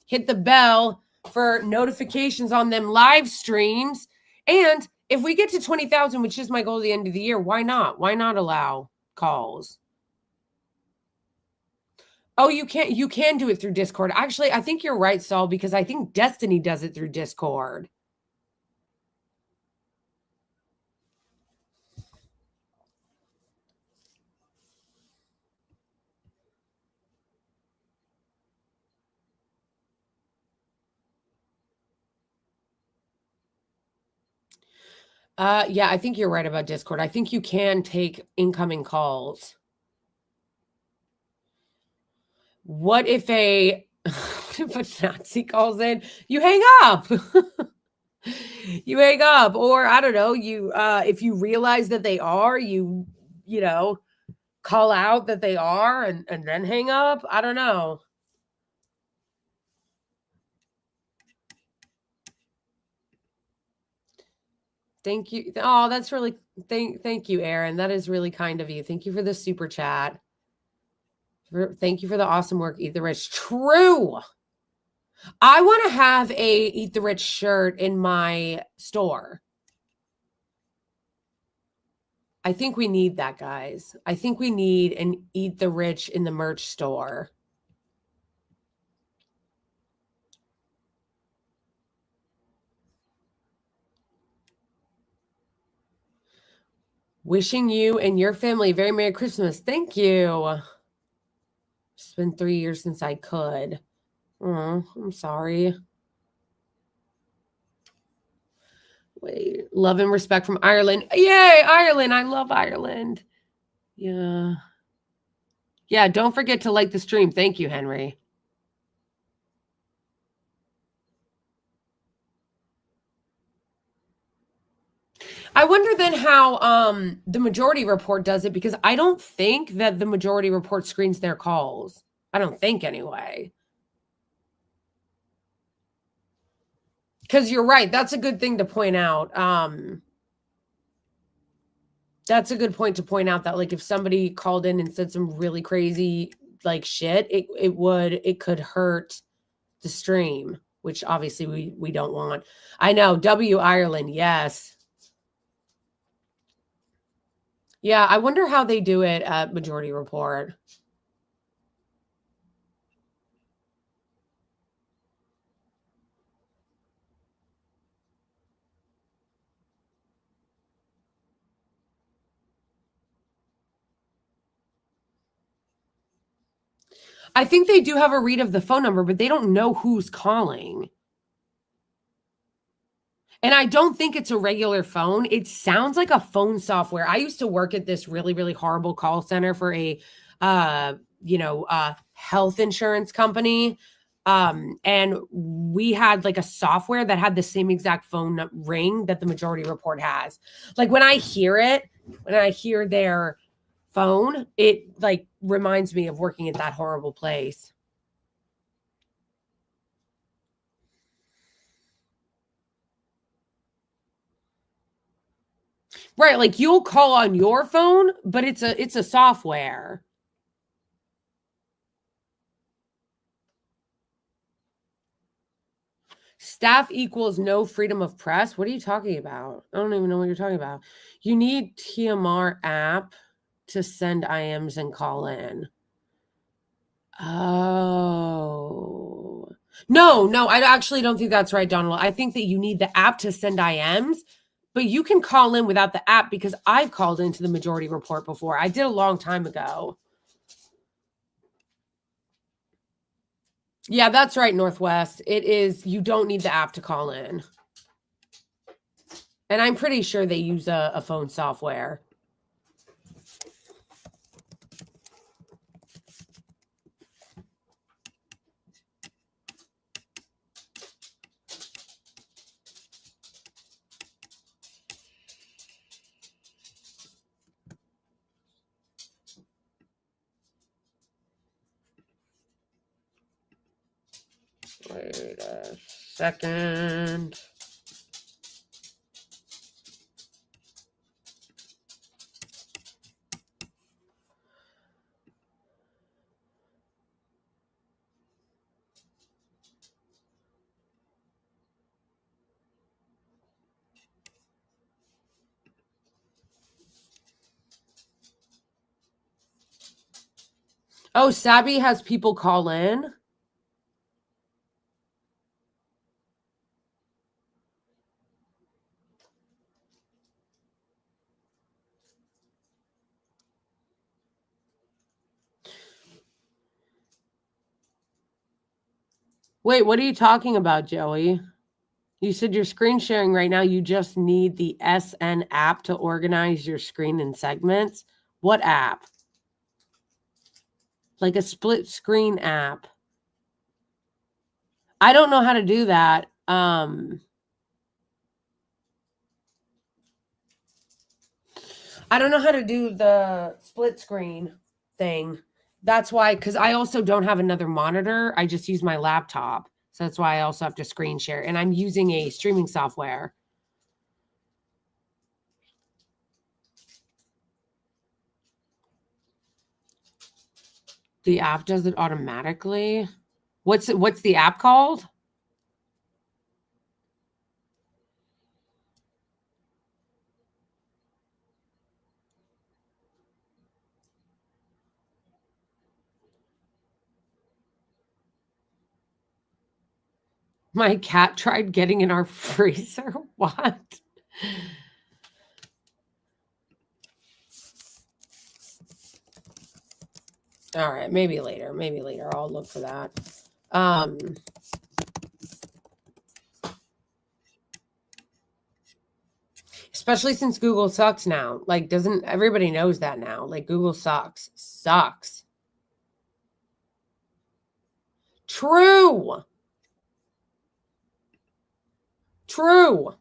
Hit the bell for notifications on them live streams. And if we get to 20,000, which is my goal at the end of the year, why not? Why not allow calls? Oh, you can do it through Discord. Actually, I think you're right, Saul, because I think Destiny does it through Discord. Yeah, I think you're right about Discord. I think you can take incoming calls. What if if a Nazi calls in? You hang up. You hang up, or I don't know. If you realize that they are, you call out that they are, and then hang up. I don't know. Thank you. Oh, that's really thank you, Aaron. That is really kind of you. Thank you for the super chat. Thank you for the awesome work, Eat the Rich. True. I want to have a Eat the Rich shirt in my store. I think we need that, guys. I think we need an Eat the Rich in the merch store. Wishing you and your family a very Merry Christmas. Thank you. It's been 3 years since I could. Oh, I'm sorry. Wait, love and respect from Ireland. Yay, Ireland. I love Ireland. Yeah. Yeah, don't forget to like the stream. Thank you, Henry. I wonder then how the Majority Report does it, because I don't think that the Majority Report screens their calls. I don't think anyway. Because you're right. That's a good thing to point out. That's a good point to point out, that like if somebody called in and said some really crazy like shit, it could hurt the stream, which obviously we don't want. I know. W Ireland, yes. Yeah, I wonder how they do it at Majority Report. I think they do have a read of the phone number, but they don't know who's calling. And I don't think it's a regular phone. It sounds like a phone software. I used to work at this really, really horrible call center for a health insurance company. And we had like a software that had the same exact phone ring that the Majority Report has. Like when I hear their phone, it like reminds me of working at that horrible place. Right, like you'll call on your phone, but it's a software. Staff equals no freedom of press. What are you talking about? I don't even know what you're talking about. You need TMR app to send IMs and call in. Oh. No, I actually don't think that's right, Donald. I think that you need the app to send IMs, but you can call in without the app, because I've called into the Majority Report before. I did a long time ago. Yeah, that's right, Northwest. It is, you don't need the app to call in. And I'm pretty sure they use a phone software. Wait a second. Oh, Sabby has people call in? Wait, what are you talking about, Joey? You said you're screen sharing right now. You just need the SN app to organize your screen in segments. What app? Like a split screen app. I don't know how to do that. I don't know how to do the split screen thing. That's why, because I also don't have another monitor. I just use my laptop. So that's why I also have to screen share. And I'm using a streaming software. The app does it automatically. What's the app called? My cat tried getting in our freezer. What? All right, maybe later. Maybe later. I'll look for that. Especially since Google sucks now. Like, doesn't everybody knows that now? Like, Google sucks. Sucks. True. True.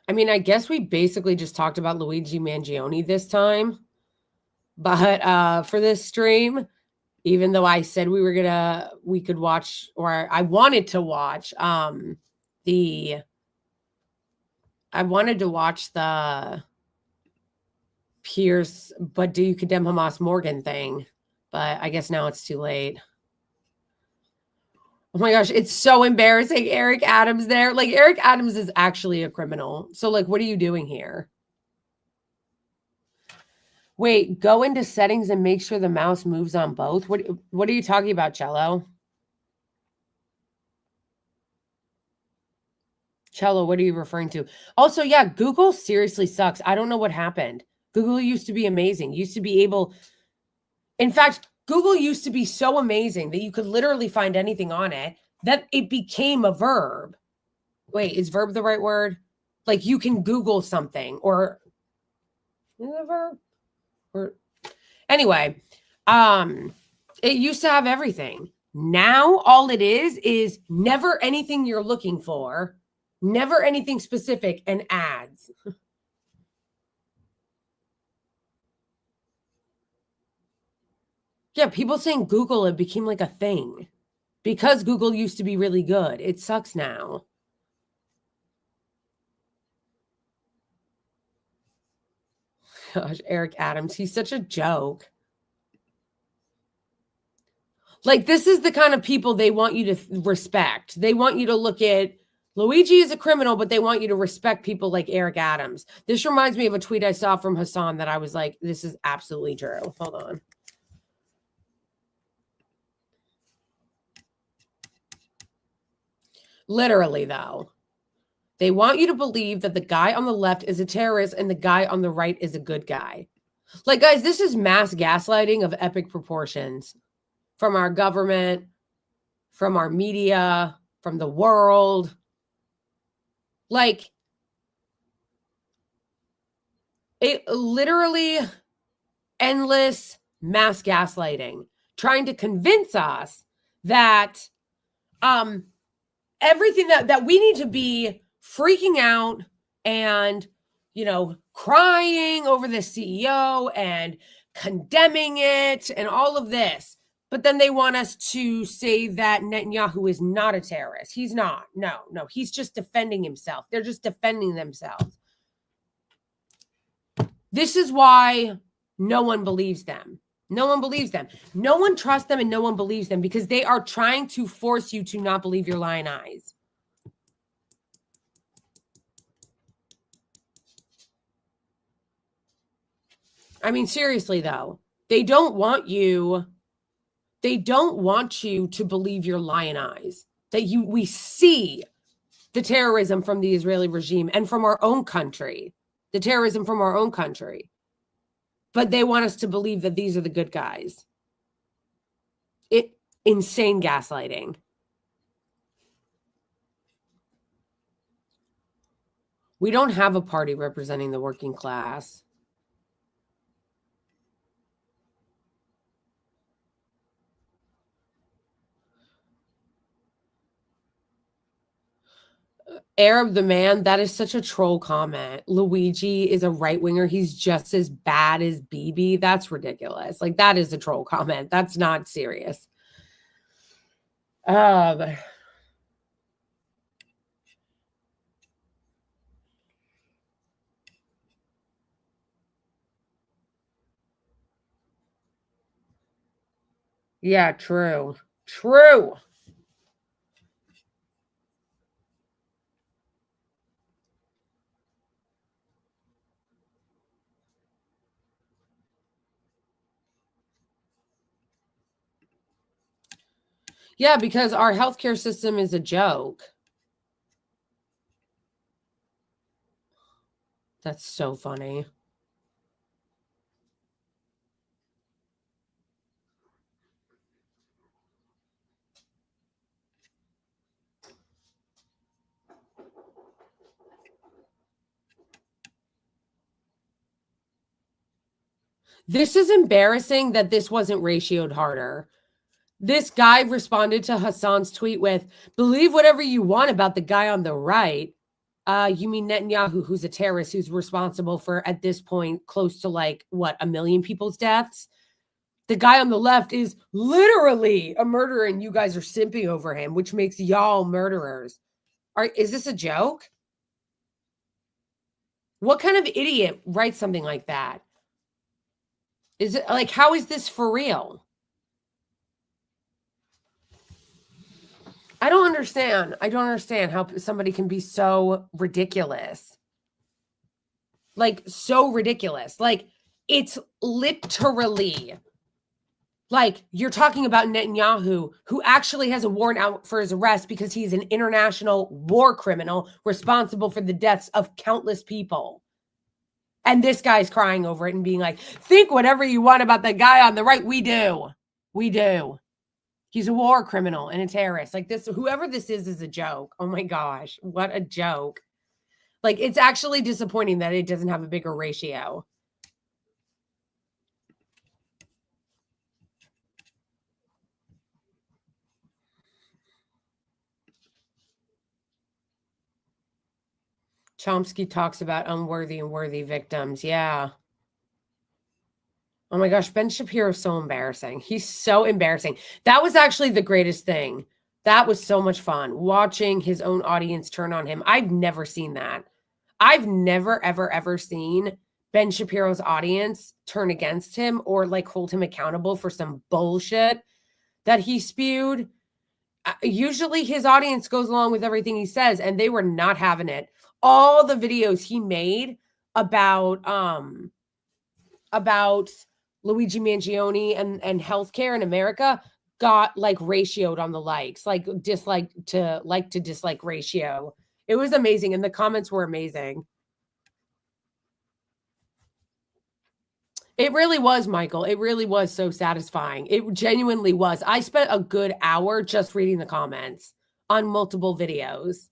I mean, I guess we basically just talked about Luigi Mangione this time. But for this stream, even though I said we could watch, or I wanted to watch I wanted to watch the Pierce, but do you condemn Hamas Morgan thing? But I guess now it's too late. Oh my gosh, it's so embarrassing. Eric Adams there. Like, Eric Adams is actually a criminal. So, like, what are you doing here? Wait, go into settings and make sure the mouse moves on both. What are you talking about, Cello? Cello, what are you referring to? Also, yeah, Google seriously sucks. I don't know what happened. Google used to be amazing. Used to be able, in fact, Google used to be so amazing that you could literally find anything on it that it became a verb. Wait, is verb the right word? Like, you can Google something, or is it a verb? Or anyway, it used to have everything. Now all it is never anything you're looking for, never anything specific, and ads. Yeah, people saying Google, it became like a thing because Google used to be really good. It sucks now. Gosh, Eric Adams, he's such a joke. Like, this is the kind of people they want you to respect. They want you to look at Luigi is a criminal, but they want you to respect people like Eric Adams. This reminds me of a tweet I saw from Hassan that I was like, this is absolutely true. Hold on. Literally, though. They want you to believe that the guy on the left is a terrorist and the guy on the right is a good guy. Like, guys, this is mass gaslighting of epic proportions from our government, from our media, from the world. Like, it literally endless mass gaslighting trying to convince us that everything that we need to be freaking out and, crying over the CEO and condemning it and all of this. But then they want us to say that Netanyahu is not a terrorist. He's not. No, he's just defending himself. They're just defending themselves. This is why no one believes them. No one believes them. No one trusts them and no one believes them because they are trying to force you to not believe your lying eyes. I mean, seriously, though, they don't want you to believe your lying eyes. We see the terrorism from the Israeli regime and from our own country, the terrorism from our own country. But they want us to believe that these are the good guys. Insane gaslighting. We don't have a party representing the working class. Arab the man, that is such a troll comment. Luigi is a right-winger. He's just as bad as Bibi. That's ridiculous. Like, that is a troll comment. That's not serious. Yeah, true. True. Yeah, because our healthcare system is a joke. That's so funny. This is embarrassing that this wasn't ratioed harder. This guy responded to Hassan's tweet with, believe whatever you want about the guy on the right. You mean Netanyahu, who's a terrorist, who's responsible for, at this point, close to 1 million people's deaths? The guy on the left is literally a murderer and you guys are simping over him, which makes y'all murderers. Is this a joke? What kind of idiot writes something like that? Is it how is this for real? I don't understand. I don't understand how somebody can be so ridiculous. So ridiculous. It's literally you're talking about Netanyahu, who actually has a warrant out for his arrest because he's an international war criminal responsible for the deaths of countless people. And this guy's crying over it and being like, think whatever you want about the guy on the right. We do. We do. He's a war criminal and a terrorist. Whoever this is a joke. Oh my gosh, what a joke. It's actually disappointing that it doesn't have a bigger ratio. Chomsky talks about unworthy and worthy victims. Yeah. Oh my gosh, Ben Shapiro is so embarrassing. He's so embarrassing. That was actually the greatest thing. That was so much fun, watching his own audience turn on him. I've never seen that. I've never, ever, ever seen Ben Shapiro's audience turn against him or hold him accountable for some bullshit that he spewed. Usually his audience goes along with everything he says, and they were not having it. All the videos he made about Luigi Mangione and healthcare in America got ratioed on the likes, dislike to dislike ratio. It was amazing. And the comments were amazing. It really was, Michael. It really was so satisfying. It genuinely was. I spent a good hour just reading the comments on multiple videos.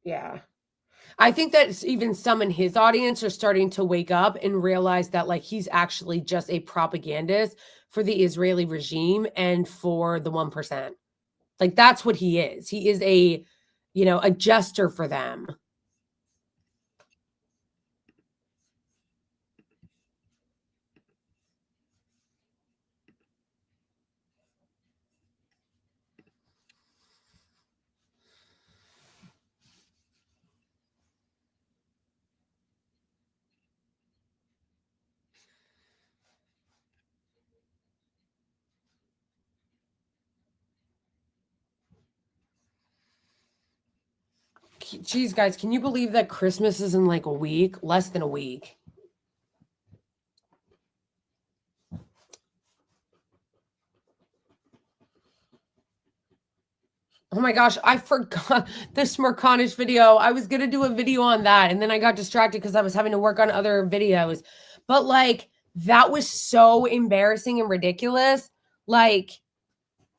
Yeah. I think that even some in his audience are starting to wake up and realize that like he's actually just a propagandist for the Israeli regime and for the 1%. Like that's what he is. He is a, a jester for them. Geez, guys, can you believe that Christmas is in like a week? Less than a week. Oh my gosh, I forgot the Smirconish video. I was gonna do a video on that, and then I got distracted because I was having to work on other videos. But like that was so embarrassing and ridiculous. Like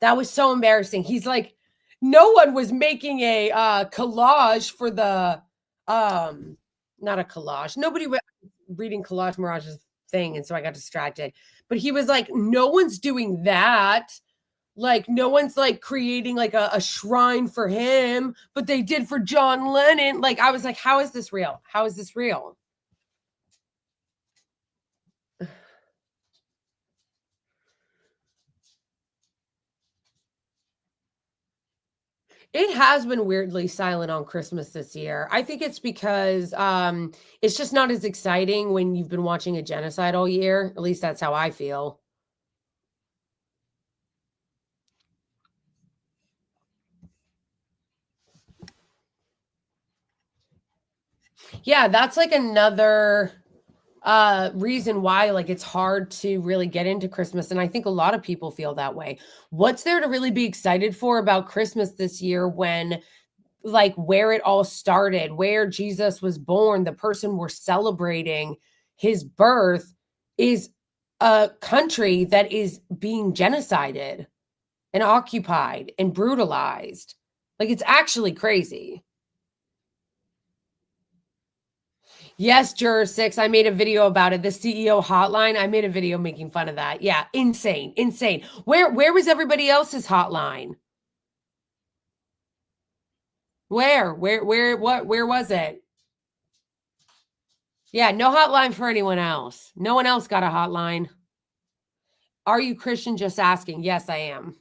that was so embarrassing. He's like, no one was making a collage for the not a collage. Nobody was reading Collage Mirage's thing, and so I got distracted. But he was like, no one's doing that. Like no one's like creating like a shrine for him, but they did for John Lennon. Like I was like, how is this real? How is this real? It has been weirdly silent on Christmas this year. I think it's because it's just not as exciting when you've been watching a genocide all year. At least that's how I feel. Yeah, that's like another reason why like it's hard to really get into Christmas, and I think a lot of people feel that way. What's there to really be excited for about Christmas this year when like where it all started, where Jesus was born, the person we're celebrating his birth is a country that is being genocided and occupied and brutalized. Like it's actually crazy. Yes, Juror 6, I made a video about it. The CEO hotline, I made a video making fun of that. Yeah, insane, insane. Where was everybody else's hotline? Where was it? Yeah, no hotline for anyone else. No one else got a hotline. Are you Christian? Just asking. Yes, I am.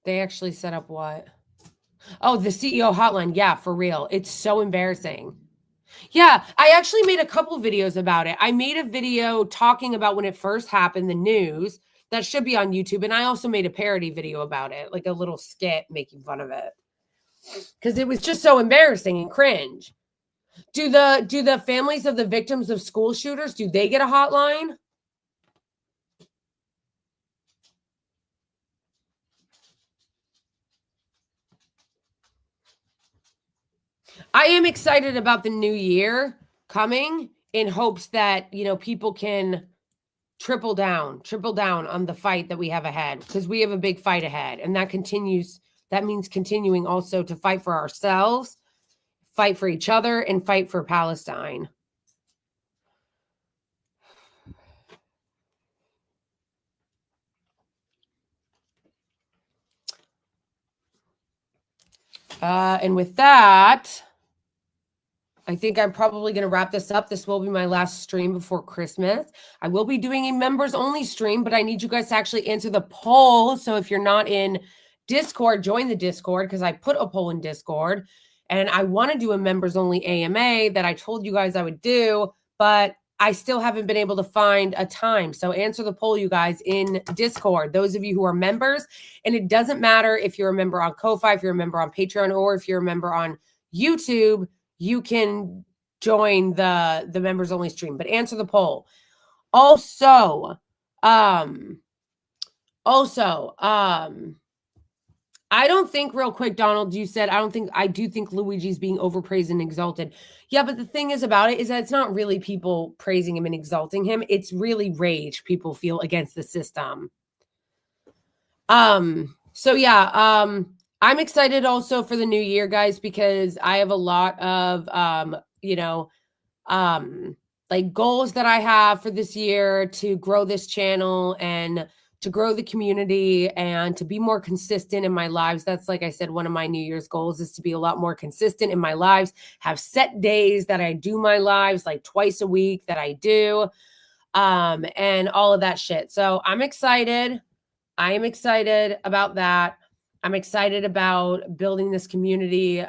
They actually set up what? Oh, the CEO hotline. Yeah, for real. It's so embarrassing. Yeah, I actually made a couple videos about it. I made a video talking about when it first happened, the news. That should be on YouTube. And I also made a parody video about it, like a little skit making fun of it. Because it was just so embarrassing and cringe. Do the families of the victims of school shooters, do they get a hotline? I am excited about the new year coming in hopes that, people can triple down on the fight that we have ahead, because we have a big fight ahead, and that means continuing also to fight for ourselves, fight for each other, and fight for Palestine. And with that, I think I'm probably going to wrap this up. This will be my last stream before Christmas. I will be doing a members only stream, but I need you guys to actually answer the poll. So if you're not in Discord, join the Discord, because I put a poll in Discord, and I want to do a members only AMA that I told you guys I would do, but I still haven't been able to find a time. So answer the poll, you guys, in Discord, those of you who are members. And it doesn't matter if you're a member on Ko-Fi, if you're a member on Patreon, or if you're a member on YouTube, you can join the members only stream, but answer the poll. Also, I don't think, real quick, Donald, you said, I do think Luigi's being overpraised and exalted. Yeah, but the thing is about it is that it's not really people praising him and exalting him. It's really rage people feel against the system. So yeah, I'm excited also for the new year, guys, because I have a lot of, like goals that I have for this year to grow this channel and to grow the community and to be more consistent in my lives. That's, like I said, one of my New Year's goals is to be a lot more consistent in my lives, have set days that I do my lives, like twice a week that I do, and all of that shit. So I'm excited. I am excited about that. I'm excited about building this community in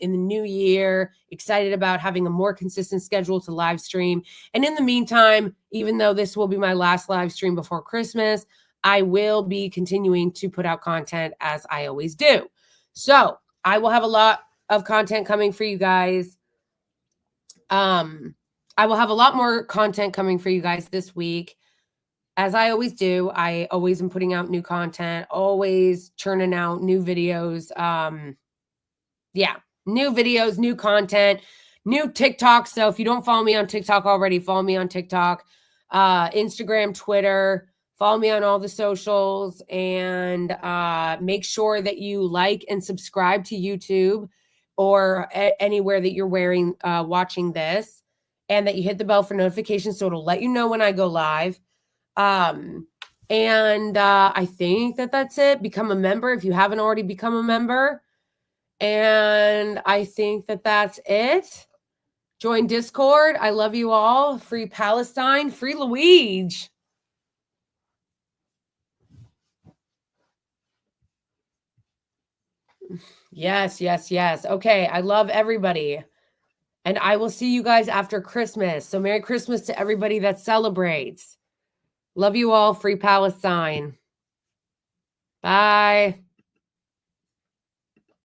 the new year, excited about having a more consistent schedule to live stream. And in the meantime, even though this will be my last live stream before Christmas, I will be continuing to put out content as I always do. So I will have a lot of content coming for you guys. I will have a lot more content coming for you guys this week. As I always do, I always am putting out new content, always churning out new videos. Yeah, new videos, new content, new TikTok. So if you don't follow me on TikTok already, follow me on TikTok, Instagram, Twitter, follow me on all the socials, and make sure that you like and subscribe to YouTube or anywhere that you're watching this, and that you hit the bell for notifications so it'll let you know when I go live. I think that that's it. Become a member if you haven't already become a member. And I think that that's it. Join Discord. I love you all. Free Palestine, free Luigi. Yes, yes, yes. Okay, I love everybody. And I will see you guys after Christmas. So Merry Christmas to everybody that celebrates. Love you all. Free Palestine. Bye.